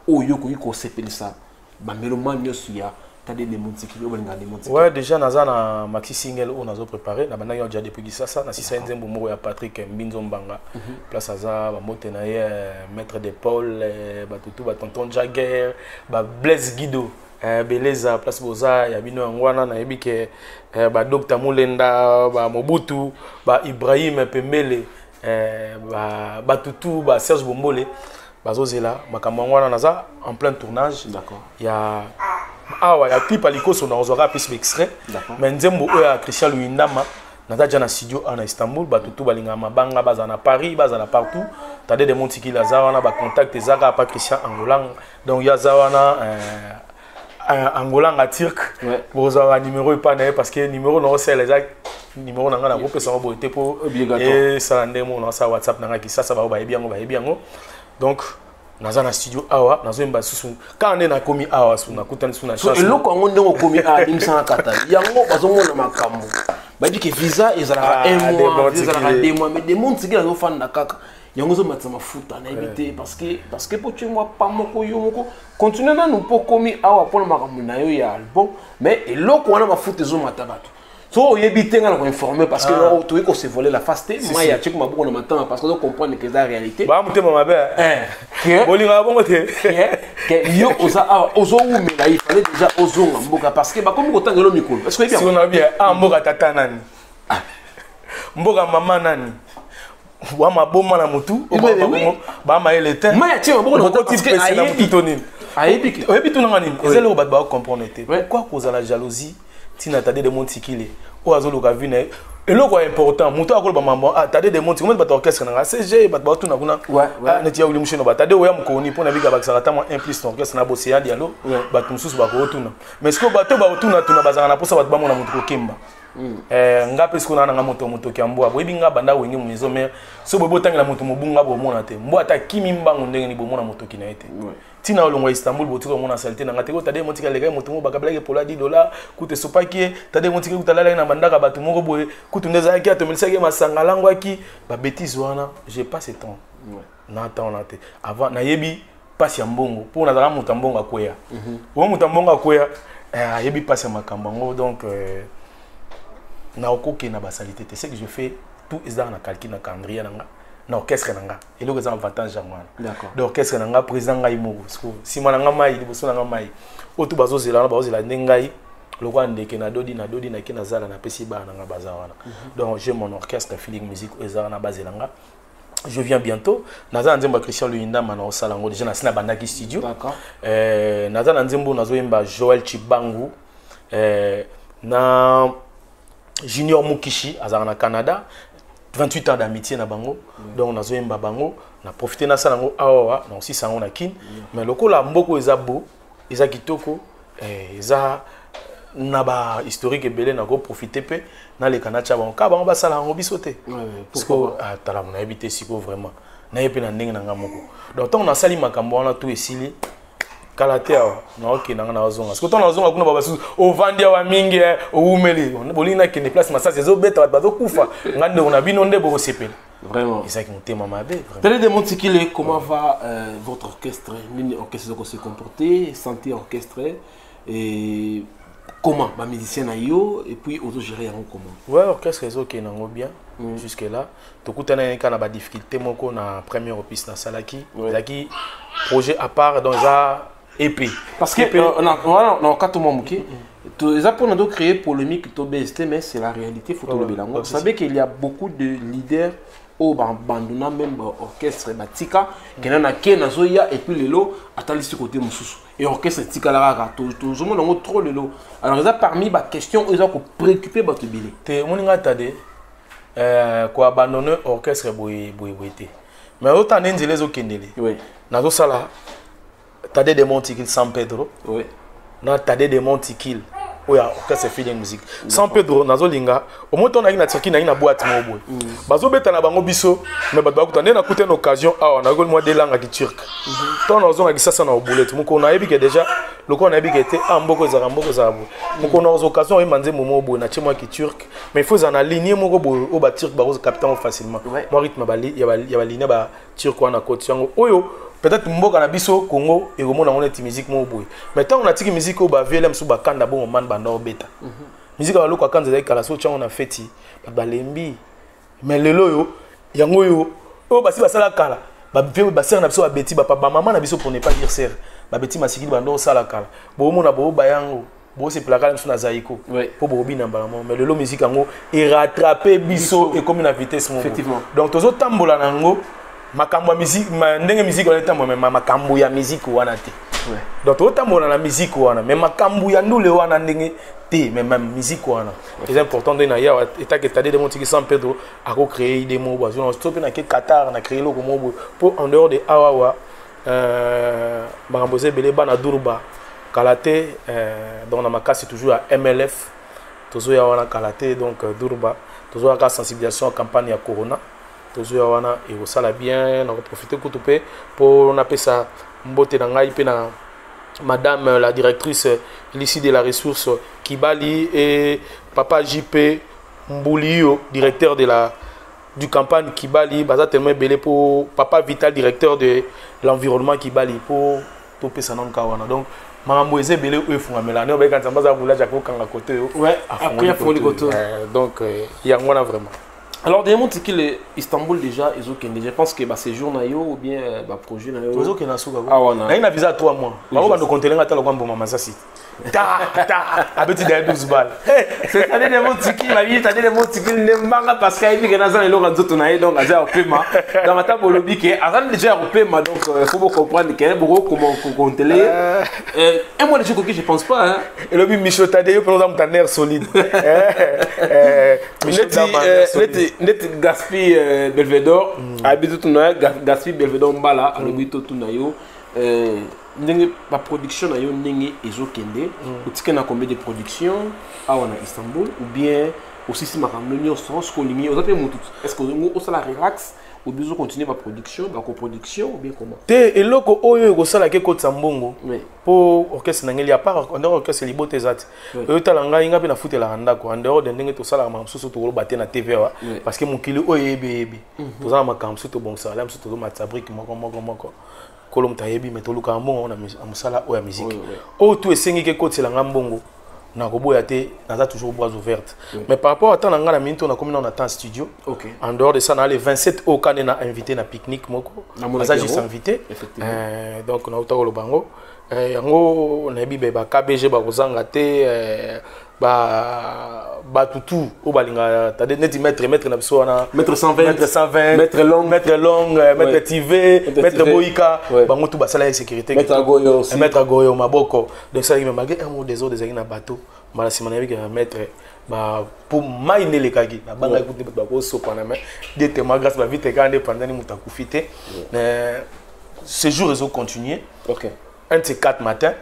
oyo ko sepelisa ba meloma nyosu ya t'as des mondes qui ouais déjà naza na maxi single on a préparé na bana yo déjà depuis ça na sisa nzembo moko ya Patrick Mbinzo Mbanga place aza ba mote na ye maître de Paul ba tutu ba tonton Jagger ba Blaise Guido beleza place boza ya bino ngwana na yebi ke ba Dr Mulenda ba Mobutu ba Ibrahim Pembele ba tutu ba Serge Bombole bazozela makambo ngwana naza en plein tournage. D'accord. Il y a il y a clip à l'icône on aura plus extrait mais nzembo oya Christian Luindama naza déjà na studio à Istanbul ba tutu balinga mabanga baza na Paris baza na partout t'as des monts qui la zawana ba contact ezaka pas Christian Angolang donc ya zawana Angolang à Turc vous avez numéro pas parce que numéro non c'est les numéro nanga na groupe ça va beauté pour et ça ndemo na sa WhatsApp nanga ki ça va ba bien donc naza na studio awa nazoyemba susu quand on est na komi awa suna kutana suna chance so eloko ngo ndenge komi a limsana kata yango bazomona makambo ba dit que visa ezala 1 mois ezala 2 mois mais des mondes qui zo fanda kaka yango zo matsa mafuta na éviter parce que pour tu moi pas moko yo moko continuer na nous pour komi awa pour makambo na yo ya album mais eloko wana mafuta zo matabatu so yebite nga na informer parce que tu ko se voler la faste moi ya tchiko maboko na matama parce que on comprendre que c'est la réalité ba mutema mabe bolinga bongo te que yo oza ozo umela il fallait déjà ozonga mboka parce que ba comme ko tangelo mikolo parce que bien si on a bien mboka tata nani mboka mama nani wa maboma na mutu ba ma ele te moi ya tchiko maboko na parce que ayebi to nanga nini ezelo ba comprendre te pourquoi cause la jalousie tina tade de monti kile o azolo ka vina eloko important muto akolo ba mambo tade de monti comment ba orchestre na CG ba ba tuna kuna na tia uli mushino ba tade o ya mukoni pona bika ba sakata mo implice orchestre na bosia dialo ba tumsusu ba ko tuna mais ce que ba to ba tuna bazana na posa ba ba mona mutu ko kemba ngape ce qu'on a na moto kiambo abo ebinga banda wengi mu maison mère so bo botangela moto mobunga bo mona te mbo ata kimi mbango ndenge ni bo mona moto kina ete tina olongo Istanbul botuko mona salité na ngateko tade motika lega moto mo bakabla pour la $10 kute sopaki tade motika kutalala na bandaka batu moko boye kutu ndeza ki atomelisaki masanga langwaki ba bêtise wana j'ai pas ce temps na temps na te avant na yebi passe ya mbongo pour na zala moto mbongo akoya wo moto mbongo akoya yebi passe ya makambango donc na okoke na basalité c'est que je fais tout ça na calcul na calendrier na orchestre nanga et le avantage moi d'accord d'orchestre nanga président ngai mo si moi nanga mai liboso nanga mai otu bazozela na bazozela ndengai lokwa ndeke na dodi na kina zala na pesi ba nanga bazawana donc j'ai mon orchestre feeling music ezala na bazelanga je viens bientôt naza nzembo Christian Luindama na osalango déjà na sina bandaki studio d'accord naza nzembo nazoyemba Joël Chibangu na Junior Mukishi azara na Canada 28 ans d'amitié na bango donc nazoyemba bango na profiter na salango awa na aussi sango na kin mais lokola mboko ezabo eza kitoko eza na ba historique ebele na ko profiter pe na le kanacha bango ka bango basala ngo bisote parce que tala na habité siko vraiment na yepe na ndenge na ngamoko donc on a sali makambo wana tout esili kalatea na ok na ozonga parce que ton ozonga kuna baba su o vandia wa mingi o umeli bolina kende place masasi zo beta bazo kufa ngande on a bino nde bo sepel vraiment c'est ça qui monte mama be télé de Montikile comment va votre orchestre mini orchestre de se comporter santé orchestré et comment ba musicien na yo et puis auto gérer en comment ouais orchestre est ok nango bien jusque là to kutana kana ba difficulté moko na première piste na salaki zaki projet à part dans ça épée parce que non quand tout le monde ça pour nous créer polémique to BST mais c'est la réalité faut le bilan vous savez qu'il y a beaucoup de leaders au bandona même orchestre batika kenana kena zoya et puis lelo atali côté mususu et orchestre tika la rara tout zo mo trop lelo alors ça parmi ba question ils ont préoccupé ba to bilé te moninga tade quoi abandonner orchestre boy mais autant nzele zo kendele oui nazo sala tade de Montikil San Pedro oui na tade de Montikil oya orchestre feeling musique San Pedro nazo linga au moins on a une Turquie na une boîte mo boy bazo beta na bango biso mais ba bakutane na kuta une occasion ah on a gol moi de langue qui turc ton nazo ngaki sasa na obulette moko na yebi que déjà le qu'on a dit que était en beaucoup zarambo zabu donc on a aux occasions et manzer momo bo na chez moi qui turc mais il faut en aligner mon bo au ba turc ba aux capitaine facilement moi rythme ba il y a ligne ba turc on a côté yango oyo peut-être mboka na biso Congo et romona on est musique mo boy mais tant on a tiki musique au ba VLM sous ba kanda bon man ba no beta musique ba loko kanza kala so tcha on a feti ba lembi mais lelo yo yango yo o basi basala kala ba vieux ba sœur na biso ba beti ba papa maman na biso pour ne pas dire sœur ba beti masikili ba ndo sala kala bo mona bo ba yango bo se plaka na na zaiko pour bo bina mbala mais lelo musique yango et rattraper biso et comme une vitesse mo effectivement donc tozo tambola nango makambo ya musique ndenge musique on etambo mais makambo ya musique wana te donc totambola na musique wana mais makambo ya ndule wana ndenge te mais même musique wana c'est important de na ya état que tade de montiki San Pedro a créé des mots bazo on stopé na Qatar na créé loko mo pour en dehors de awawa makambo belé bana Durba Kalaté donc na makasi toujours à MLF tozo ya wana Kalaté donc Durba tozo ya sensibilisation campagne ya corona tozo ya wana et au sala bien on va profiter kutupe pour on appelle ça mbote na ngai pe na madame la directrice ici de la ressource Kibali et papa JP Mboulio directeur de la du campagne Kibali baza tellement belé pour papa Vital directeur de l'environnement Kibali pour topé sanon kawana donc makambo eze belé e funga melane o ba kanza baza bula jako kanga côté ouais après foli côté donc yango na vraiment. Alors, des mots qui est Istanbul déjà, ils ont je pense que bah, séjour nayo ou bien bah, projet nayo. Ils ont ah ouais. Na ina visa 3 mois. Ba ko bando compter ngata lokwa mboma masasi. Ta abeti da 12 balles. C'est ça des mots qui la vie, ça des mots qui ne manga parce qu'il y a des gens qui ont nzoto nayo donc aza au paiement. Dans mata bolobi que azan déjà au paiement donc faut comprendre qu'il y a beaucoup comment compter. Et moi les choses que je pense pas hein. Et le Michel Tadeo pendant un tanner solide. Michel net gaspille Belvedor habite tout na gaspille Belvedor mbala alobito tout na yo ndenge ba production na yo ndenge ezokende utike na combien de production awa na Istanbul ou bien aussi si makambo nyonso ce kolimi ozape mutu est-ce que on sala relax ou bien on continue ma production ba coproduction ou bien comment te eloko oyo ekosala ke kotsa mbongo po orchestre nangeli à part on orchestre libote zati oyo talanga inga pe na futela ndako en dehors de ndenge to sala mamsusu to koloba na TVA parce que mokili oyo ebe to sala makambo to bon sala msusu to matsa brique moko kolom tayebi metoluka mbongo na musala oyo ya musique o to esengi ke kotela mbongo na koboya te naza toujours bras ouvertes mais par rapport à temps na minute on a comme on attend studio en dehors de ça on a les 27 au kan na invité na pique-nique moko naza juste invité donc na utako lobango yango na bibe ba KBG ba kozanga te ba tutu o balinga tade neti maître na biso na maître 120 maître long maître TV maître Boika bango tout basala sécurité maître Goyo maboko donc ça il me malgré un mot des autres des na bateau mala simana avec maître ba pour maine le kagi na banga écoute ba ko sopa na mais des témoins grâce ba vite quand pendant ni mutakufite ce jour ils ont continué un de ces 4 matins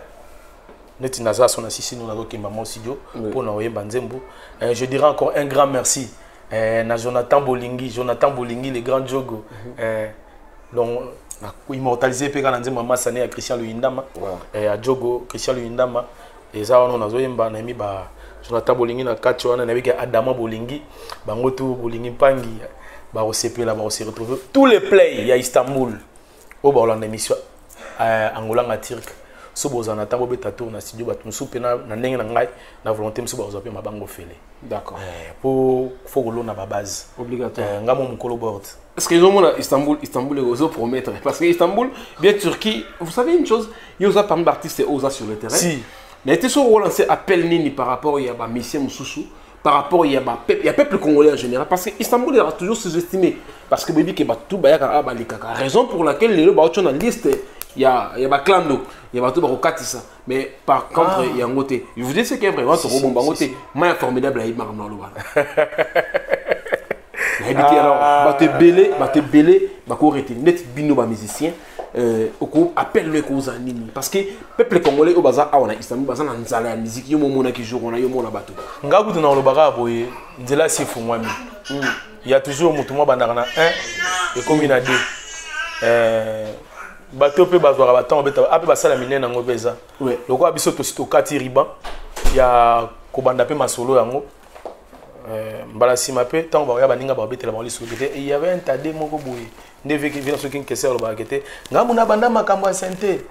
neti naza son assisté nous avons maman studio pour na oyemba nzembo je dirais encore un grand merci na Jonathan Bolingi le grand Jogo donc immortalisé pe kana nzembo mama sané à Christian Luindama à Jogo Christian Luindama et ça on a oyemba na mi ba Jonathan Bolingi na kati wana na bika Adama Bolingi bango tout Bolingi pangi ba osepela ba se retrouver tous les plays ya Istanbul au ba la émission Angola nga Turc so bozana tango beta tour na studio batu soupe na ndenge na ngai na volonté mso ba ozape mabango fele d'accord pour faut que na ba base obligatoire ngamo mukolo board est-ce que ils ont Istanbul les oser promettre parce que Istanbul bien Turquie vous savez une chose il y a pas d'artistes et osa sur le terrain si mais était sur relancer appel nini par rapport il y a ba mission Moussou par rapport il y a peuple congolais en général parce que Istanbul est toujours sous-estimé parce que baby que ba tout ba ya ka ba likaka raison pour laquelle les ba na liste il y a ba clando il y a tout ba kokatisa mais par contre il y a ngoté je vous dis c'est que vraiment to bomba ngoté ma formidable à Ibma na loba habité alors ba te belé ba ko rete net bino ba musicien au appelle le cause nini parce que peuple congolais au baza a on a Istanbul baza na nzala ya musique yo mona ki jour on a yo mona bato ngabutu na lobaka boye nzela sifu mwami il y a toujours mutu mwa bandaka na 1 et comme il a 2 bato pe bazwaka batango beta ape basala minene yango peza lokola biso tosi tokati riban ya kobanda pe masolo yango mbala nsima pe ntango bakoya baninga babetela bango lisuki te il y avait un tade moko boye nde veki vina soki nkese alobaka te ngambu na banda makambo ya sente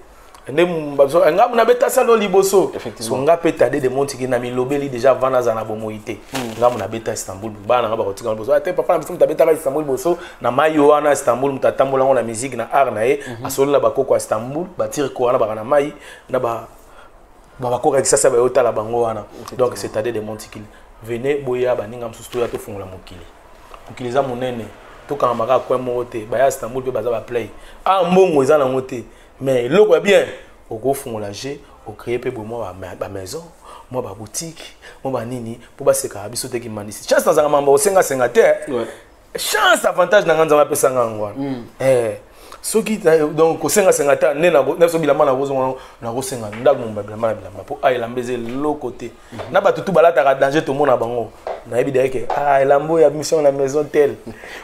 nde ngambu na beta salo liboso so nga pe tade de montiki na milobeli déjà avant naza na bomoi te ngambu na beta Istanbul bana nga bakotika liboso ate papa na biso mutabeta Istanbul liboso na mai wana Istanbul mutatambola ngo na musique na art na ye asolola bakoko Istanbul batire ko wana baka na mai na ba bakoko kisasa ba yotala bango wana donc c'est tade de montikili venez boya baninga msusu to ya to fungola mokili za monene to kanga maka kwa mote ba ya Istanbul pe baza ba play ah mbongo eza na mote mais loko bien oko fungola je o créer pe bo moi ba maison moi ba boutique moi ba nini po ba seka biso te ki mandisi chance na zanga mamba o senga te chance avantage na nganza ba pesa ngangwa soki donc ko senga ta ne na so bilama na bozo na ko senga ndago mba bilama po ayela mbeze lo côté na batutu balata ka danger to mona bango na yebi deke elambo ya mission na maison telle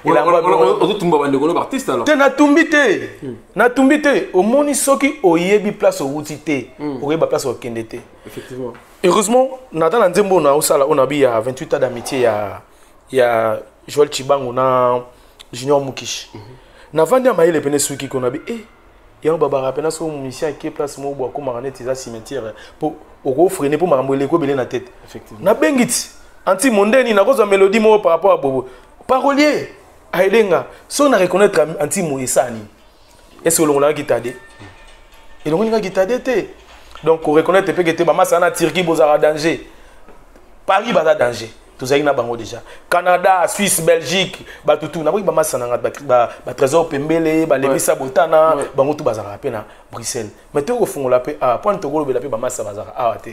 elambo o tumba bande ko artiste alors te na tumbite o moni soki o yebi place o wuti te o yeba place o kende te effectivement heureusement na nzembo na osala on a bi ya 28 ans d'amitié ya Joël Chibango na Junior Mukish na vandi amaile pene suki ko na bi ya baba rapena so musicien qui place mo bo ko marane tiza cimetière pour oko freiner pour marambo leko belé na tête effectivement na bengit anti mondeni na kozo mélodie mo par rapport à bobo parolier ailenga so na reconnaître anti mo esani est-ce que l'on gitade et l'on nga gitade te donc on reconnaître pe que te mama sana Turquie bozara danger Paris baza danger tozali na bango déjà Canada Suisse Belgique batutu na ba masana ba trésor pembele ba lebisa botana bango tu bazara pe na Bruxelles mais te ofungola pe point to golobela pe ba masa bazara te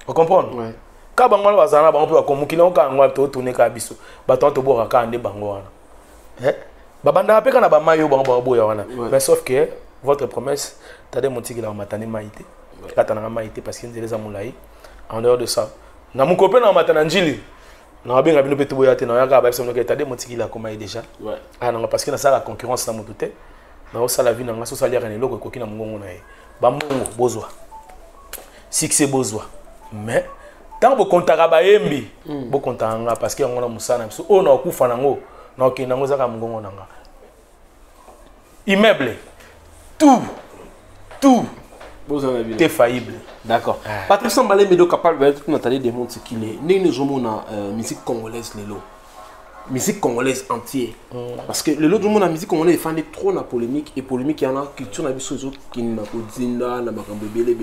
vous comprenez ka bango bazana bango pe bakomukila ka ngwa to tourner ka biso bato to boka ka ande bango wana babanda pe kana ba mayo bango boya wana mais sauf que votre promesse tade montiki la matane maïté kata na maïté parce que nzela za mulai en dehors de ça na mukope na matana njili na benga bino pe to yate na yaka ba biso noke tade motiki la koma déjà non parce que na ça la concurrence na motuté na ça la vie na ngaso salia kana loko koki na mungongo na ye ba mbongo bozwa succès bozwa mais tant bo kontaka ba yembi bo kontanga parce que ngona musana biso o na kufa nango na okina ngo zaka mungongo nanga immeuble tout t'es faillible. D'accord. Patrice Mbalé Medo capable de tout Nathalie démontre qu'il est. Nous sommes en musique congolaise lelo. Musique congolaise entière. Parce que le lot du monde la musique congolaise fait trop na polémique et polémique il y en a culture na biso qui na kodinda na makambo belé.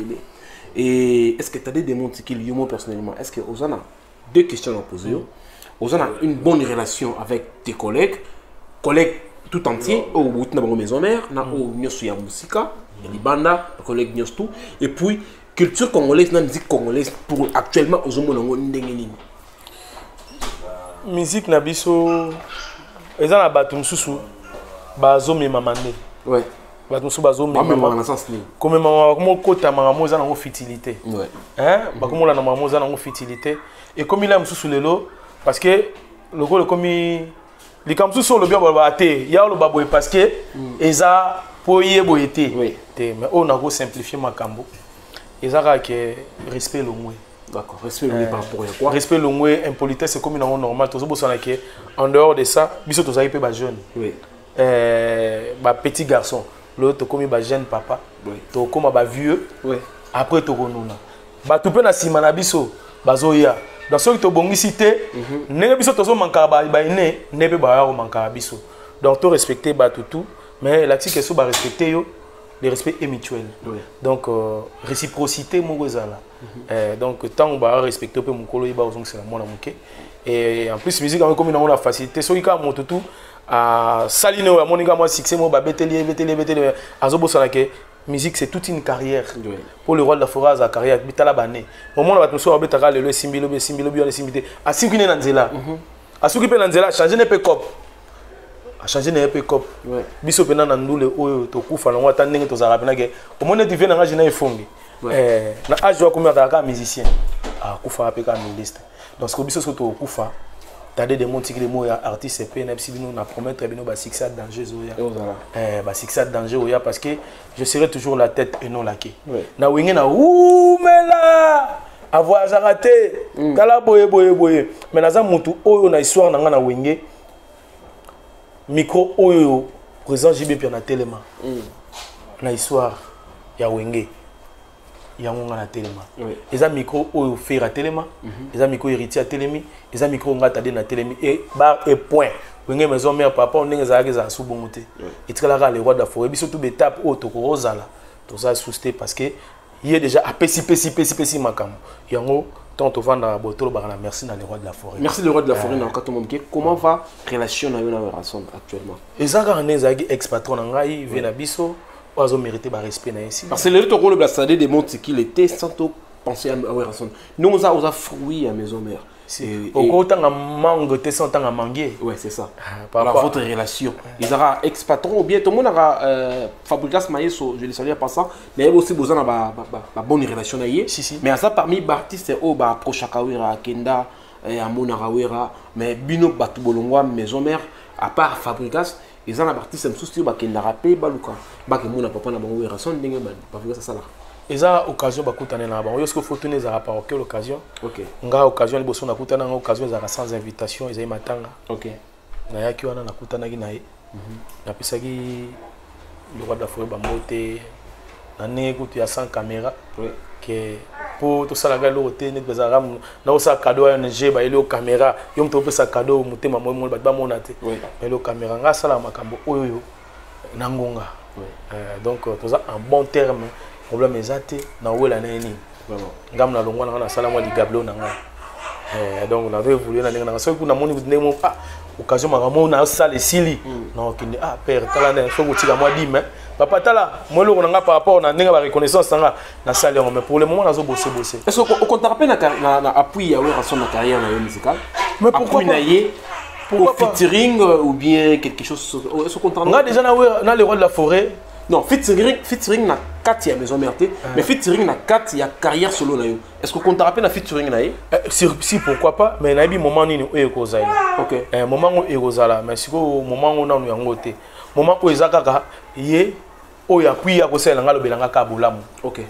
Et est-ce que tu as des démontres qu'il y a moi personnellement est-ce que Ozana deux questions à poser. Ozana une bonne relation avec tes collègues tout entier au bout de ma maison mère na au nyosu ya musika ya libanda collègue nyosu tout et puis culture congolaise na musique congolaise pour actuellement aux monongo ndenge nini musique na biso eza na batu mususu bazo mema mande ouais batu mususu bazo mema na sens ni comme mama comme kota mama eza na fertilité ouais ba comme la mama eza na fertilité et comme il a mususu lelo parce que le gros comme les comme sur le bien baté ya le baboy parce que eza poye boyete mais on a go simplifier makambo eza que respect le moins d'accord respect le par rapport à quoi respect le moins impolitesse c'est comme une normal tous bosana que en dehors de ça biso to zaïpe ba jeune ba petit garçon l'autre comme ba jeune papa to comme ba vieux après to konuna ba tout pe na sima na biso bazoya dans ce que tu bongisi te ne biso to zo manka ba ine ne be ba ya manka biso donc to respecter ba tout mais la tique so ba respecter yo le respect est mutuel donc réciprocité mo gozala donc tant on va respecter pe mon kolo ba ozong c'est la mona muke et en plus musique comme on a facilité so ka mo tout à saline wa moninga moi succès mo ba beteli azobo sala ke musique c'est toute une carrière pour le roi de la forêt à carrière bitala bané au moment là tu so betaka le simbilo bien le simbité a sikine na nzela a sukipe na nzela changer ne pe cop a changer ne pe cop biso pena na ndule oyo to kufa na wata ndenge to zara pena ke au moment tu viens na ngajina ifongi na age wa combien ta musicien a kufa pe ka miliste donc ce que biso to kufa Tade de monti qui les mots artiste et PNFC nous na promettre bien ba succès danger zoya. Ba succès danger oya parce que je serai toujours la tête et non la queue. Na wingé na oumela avoir raté kala boye mais naza mutu oyo na histoire na wingé micro oyo présent JB puis na téléma. Na histoire ya wingé yango na telema eza micro oyo faire telema eza micro héritier telemi eza micro ngata de na telemi et bar et point wenge maison mère papa on ndenge za za subongote etikala le roi de la forêt biso tout étape o to kozala to ça souster parce que il est déjà apesi makam yango tant to vanda botolo ba na merci na le roi de la forêt. Merci le roi de la forêt na kato momke. Comment va relation na yo na relation actuellement? Ezaka neza ex patron na ngai vena biso oiseau mérité par respect na ici. Parce que le rôle de la stade démontre qu'il était sans penser à Werrason. Nous on a fruit à maison mère. Au côté de mangue, tu sens à manguer. Ouais, c'est ça. Par votre relation. Ils auront ex-patron ou bien tout le monde aura Fabrikas Maïso, je le salue en passant, mais il y a aussi besoin de bonne relation. Mais à ça, parmi les artistes, il y a Prochakawira, Kenda, Amona Rawera, mais Bino Batubolongwa, maison mère, à part Fabrikas. Ils ont un artiste qui est Kenda Rapé, Baluka, Bakemona Papa Nabango Werrason, Fabrikas Sala. Ils ont l'occasion de faire des choses. Est-ce qu'il faut tenir quelle occasion? Ok. Il y a l'occasion de faire des occasion sans invitation. Ils ont ok. Il y a qui ont le roi de la forêt Bamote. Il y a 100 caméras. Pour tout ça, la gare l'hôtel, nous avons un cadeau à NG, il y a une caméra. Il y a un cadeau, il y a une caméra. Il y a une donc, tout ça en bon terme. Problème exact na où la neni ngam na longwa na sala moi di gablo na nga donc on avait voulu na so ku na moni ndemo ah occasion mangamo na sala sili non kindi ah père tala na so kutika moi di mais papa tala moi lo nga par rapport na ndenga ba reconnaissance na sala mais pour le moment na zo bosser est-ce qu'on te rappelle na appui à Werrason na carrière na musicale mais pourquoi pour featuring ou bien quelque chose est-ce qu'on t'en a déjà na le roi de la forêt. Non, featuring na 4 ya maison mère mais featuring na 4 ya carrière solo na yo. Est-ce que tu rappelle na featuring na si pourquoi pas mais na bi moment nini o ekozala. OK. Moment o ekozala mais siko moment o nanu yango te. Moment o ezakaka ye o ya puis ya kosela ngalo belanga ka bolamu. OK.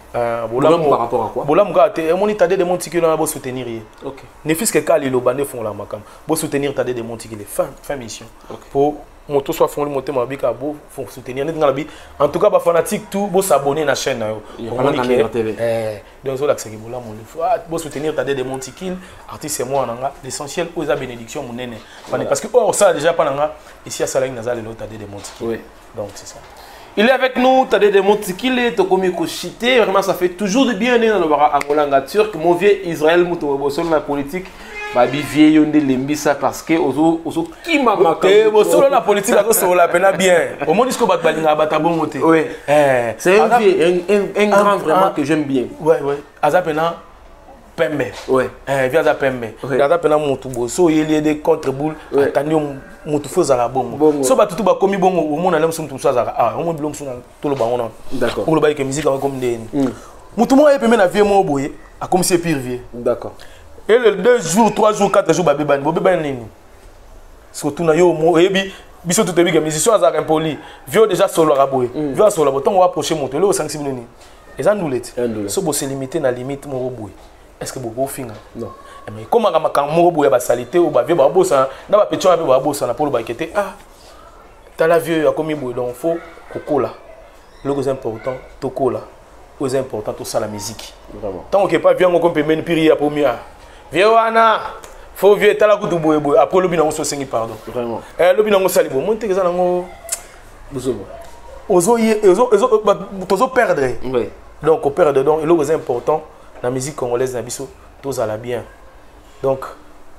Bolamu par rapport à quoi? Bolamu ka te moni tade de montikilo na bo soutenir ye. OK. Ne fils que kali lo bande font la makam. Bo soutenir tade de montikilo fin mission. Pour moto soit fondé monter ma bika beau faut soutenir en tout cas ba fanatique tout beau s'abonner na chaîne donc ça c'est bola mon faut beau soutenir t'as des montikil artiste c'est moi nanga l'essentiel aux bénédiction mon nene parce que ça déjà pas nanga ici à Salang Nazal et l'autre t'as des montikil oui donc c'est ça. Il est avec nous, tu as des montikil et tu commis cochité vraiment ça fait toujours du bien dans le bara angolanga turc mon vieux Israël muto bosso la politique. Babi vieille on lembisa parce que ozo qui m'a marqué bosso la politique à so la peine bien au moins disco bat balinga bata bon moté oui c'est un grand vraiment que j'aime bien ouais azapena pembe ouais via za pembe azapena mutu bosso il des contre boule atandi mutu foza la bongo so batutu ba komi bongo au moins na lem mutu so za au moins bilong so na tolo ba on d'accord pour le bail que musique comme ndeni mutu mo epeme na vie mo boye a comme c'est pire vie d'accord. Et les 2 jours, 3 jours, 4 jours, babi ban surtout na yo mo ebi biso tout ebi que musicien azak impoli vio déjà solo raboé vio solo boton on va approcher monter le 5 6 minutes et ça nous l'est so bo se limiter na limite mo boy est-ce que bo finga non mais comment ka mo boy ba salité ou ba vio ba bossa na ba petit ba bossa na pour ba kete ah ta la vieux a commis boy donc faut kokola le plus important tokola plus important tout ça la musique vraiment tant que pas bien on peut même prier pour mieux Viana, faut vieux tala kutu boye boye après le bilan on se sengi pardon vraiment le bilan on salibo monte que ça nango bozobo ozo perdre oui donc on perd donc le plus important la musique congolaise na biso tous à la bien donc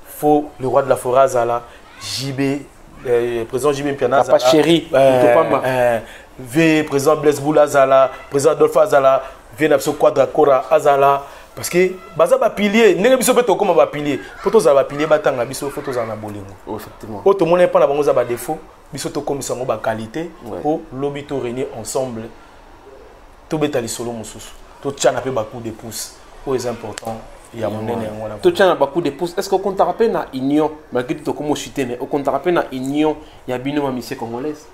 faut le roi de la forêt Zala JB président JB Mpiana Papa chéri président Blaise Boula Zala président Dolpha Zala vient absolument quadra Azala parce que baza ba pilier ndenge biso pe to comme ba pilier photo za ba pilier batanga biso photo za na bolingo effectivement auto mona pas na bango za ba défaut biso to comme ça ba qualité pour lobby to réunir ensemble to betali solo mususu to tchana pe ba coup de pouce o est important ya monene ngona to tchana beaucoup de pouces est-ce que on te rappelle na union malgré tout comme chité mais on te rappelle na union ya bino ma mission congolaise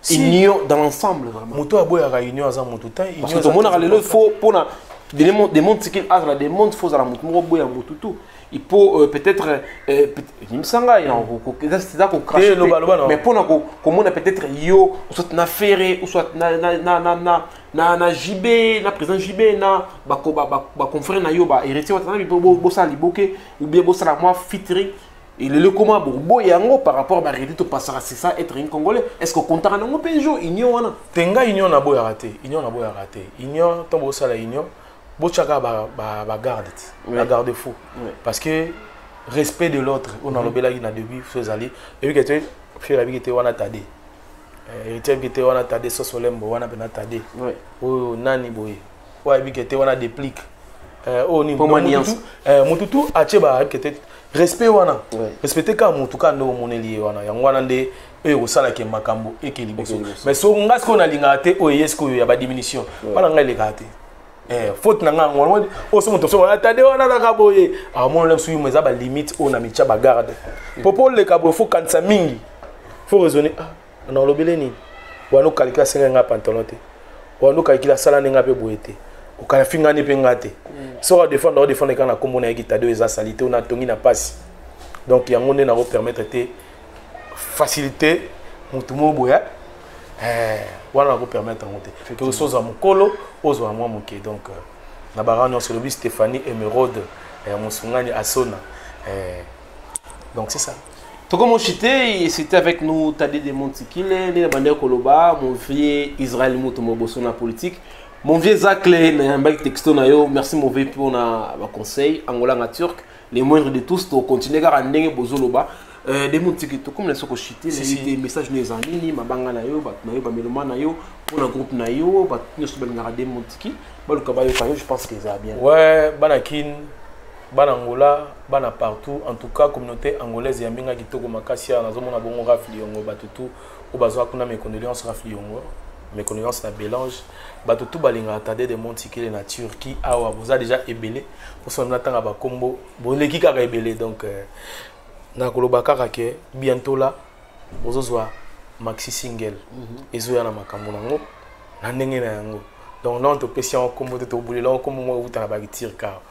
union dans l'ensemble vraiment moto aboya ka union za moto ta parce que tout le monde a le faux pour na des mondes qui a la des mondes faux à la moto mo boya moto tout il faut peut-être il me semble il c'est ça qu'on crache mais pour comment on a peut-être yo soit na ferré ou soit na JB na président JB na ba confrère na yo ba héritier watana bo ça liboke ou bien bo ça la moi fitri et le comment bo yango par rapport à rédit au passera c'est ça être un congolais est-ce qu'on compte na ngo penjo union wana tenga union na boya raté union tombo ça la union bochaka ba garde la garde fou parce que respect de l'autre on a lobela qui na début faut aller et puis que tu fais la vie qui était wana tade héritier qui était wana tade so solembo wana bena tade oh nani boy ouais bi qui était wana déplique oh ni mututu acheba qui était respect wana respecter ka mutuka ndo moneli wana yango wana nde e osala ke makambo ekeliboso mais so ngasko na linga te o yesko ya ba diminution wana ngai lekate faute na nga ngwa o so moto so atade wana na kaboye a mon le suyu meza ba limite o na micha ba garde popo le kabo faut kansa mingi faut raisonner na lobele ni wana kalika senga nga pantalon te wana kalika sala nga pe boete o kala finga ni pe ngate so va défendre quand na kombo na yiki tade eza salité on a tongi na passe donc yango ne na ko permettre te faciliter mutu mo boya voilà vous permettre en monter que vous soyez à mukolo aux à moi muké donc na barano sur le but Stéphanie Emeraude mon sungani Asona donc c'est ça tout comme chité c'était avec nous Tadé de Montikile les bandeurs Koloba mon vieux Israël Mutombo Bosona politique mon vieux Zakle na mbaki texto na yo merci mon vieux pour na conseil Angola na turc les moindres de tous to continuer à ndenge bozoloba des mondes qui comme les soko chité des messages les en ligne mabanga na yo ba meloma na yo pour le groupe na yo ba nyoso ba des mondes qui ba le kabayo kayo je pense que ça va bien ouais banakin bana Angola bana partout en tout cas communauté angolaise ya minga kitoko makasi na zo mona bongo rafli yongo batutu o bazwa kuna mes condoléances rafli yongo mes condoléances na Bélange batutu balinga attendé des mondes qui les nature qui a vous a déjà ébélé pour son attendre ba combo boleki ka ébélé donc na kolobaka ke bientôt là bozozwa maxi single ezoya na makambo nango na ndenge na yango donc non to pression comme to bulela comme moi uta na ba tir ka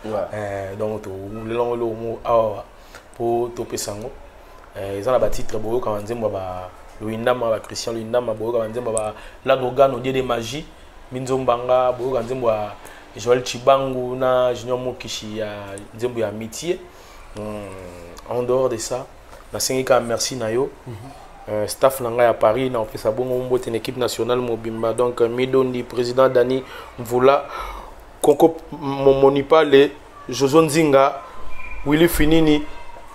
donc to bulela lo mo awa po to pesango ils ont la titre boyo ka nzembo ba Luindama ba Christian Luindama boyo ka nzembo ba la dogano die de magie minzombanga boyo ka nzembo ba Joël Chibangu na Junior Mokishi ya nzembo ya amitié. En dehors de ça, na sengika merci na yo. Staff nanga à Paris na fait ça bon une équipe nationale mobimba donc Midondi président Dani Mvula Koko Monipale Jozo Nzinga Willy Finini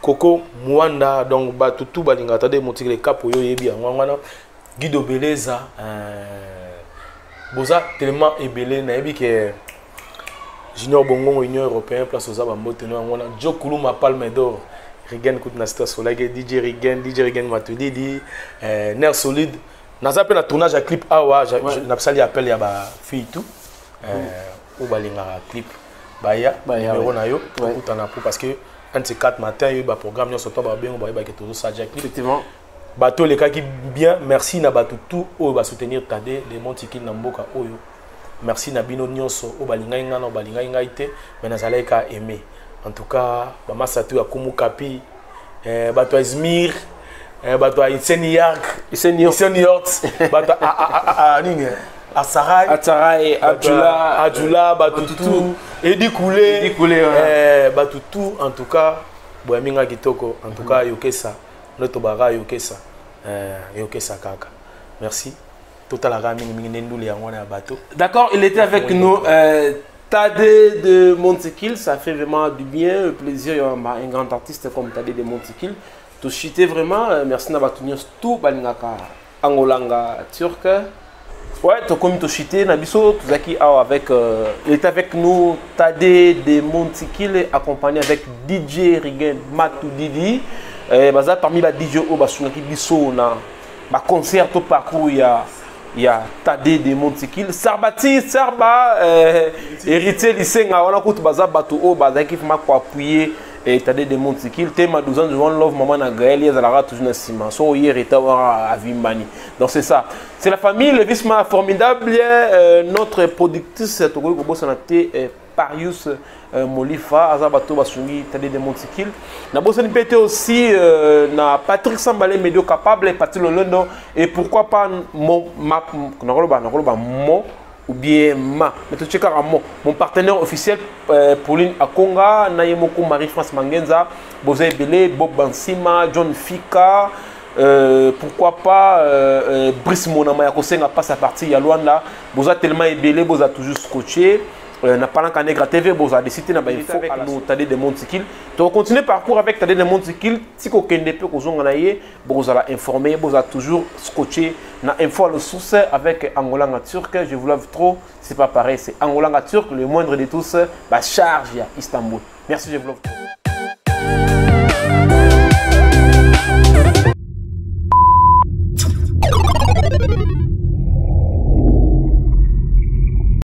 Koko Mwanda donc batutu balinga tade motikle capo yo yebi ngwana Guido Beleza boza tellement ébélé na yebi que Junior Bongo Union européenne place aux abambote no ngwana Jokuluma Palme d'Or Rigen Koutna Star Soleil DJ Rigen Matudi Nerf Solide naza pe na tournage à clip awa na psali appel ya ba fille tout ou balinga clip baya numéro na yo kutana pour parce que un de ces 4 matins il ba programme nyo soto ba bien ba ke tozo sa clip effectivement bateau les cas qui bien merci na batu tout o ba soutenir Tadé les Montikil na mboka oyo merci na bino nyonso o balinga ngana o balinga ngaite mais nazalai ka aimer. En tout cas, Bama Satou à Kumukapi, Bato Izmir, Bato Iseniyak, Bato à Sarai, Adjula, Batutu, Edi Koulé, Batutu, en tout cas, Boyaminga Kitoko, en tout cas, Yokesa, notre bara Yokesa, Yokesa Kaka. Merci. D'accord, il était avec nous. Tadé de Montikil, ça fait vraiment du bien, le plaisir, il y a un grand artiste comme Tadé de Montikil. Tout chité vraiment, merci Nabatunios, tout Balingaka, Angolanga, Turc. Ouais, tout comme tout chité, Nabiso, tout Zaki avec, il est avec nous, Tadé de Montikil, accompagné avec DJ Rigen Matou Didi. Parmi les DJ, Basunaki Biso, na concert tout parcours, il y a il y a Tadé de Montikil, Sarbati, Sarba, héritier Lissenga, on a coûté Baza Batou, Baza qui m'a appuyé, et Tadé de Montikil, Théma 12 ans de One Love, Maman Gaël, ils ont toujours un ciment, so hier et à Vimbani. Donc c'est ça. C'est la famille, le Visma formidable, notre productrice, c'est Togo Kobo Sanate, Parius Molifa, Azabato Basungi, Tadé de Montikil. N'a besoin de péter aussi na Patrick Sambalé, Médio Capable, Patrick Lolondo, et pourquoi pas mon ou bien mais tu checkes mon partenaire officiel Pauline Akonga, Nayemoko Marie-France Mangenza, Bozé Belé, Bob Bansima, John Fika, pourquoi pas Brice Monama Yakosenga passe à partir Yalwanda, Boza tellement ébélé, Boza toujours scotché. N'a pas qu'à Negra TV, vous avez décidé avec nous Tadé de Montikil. Tu vas continuer parcours avec Tadé de Montikil. Si vous avez vous allez informer, vous allez toujours scotcher. Na info le source avec Angolanga Turc. Je vous lave trop, c'est pas pareil. C'est Angolanga Turc, le moindre de tous. Charge à Istanbul. Merci, je vous lave trop.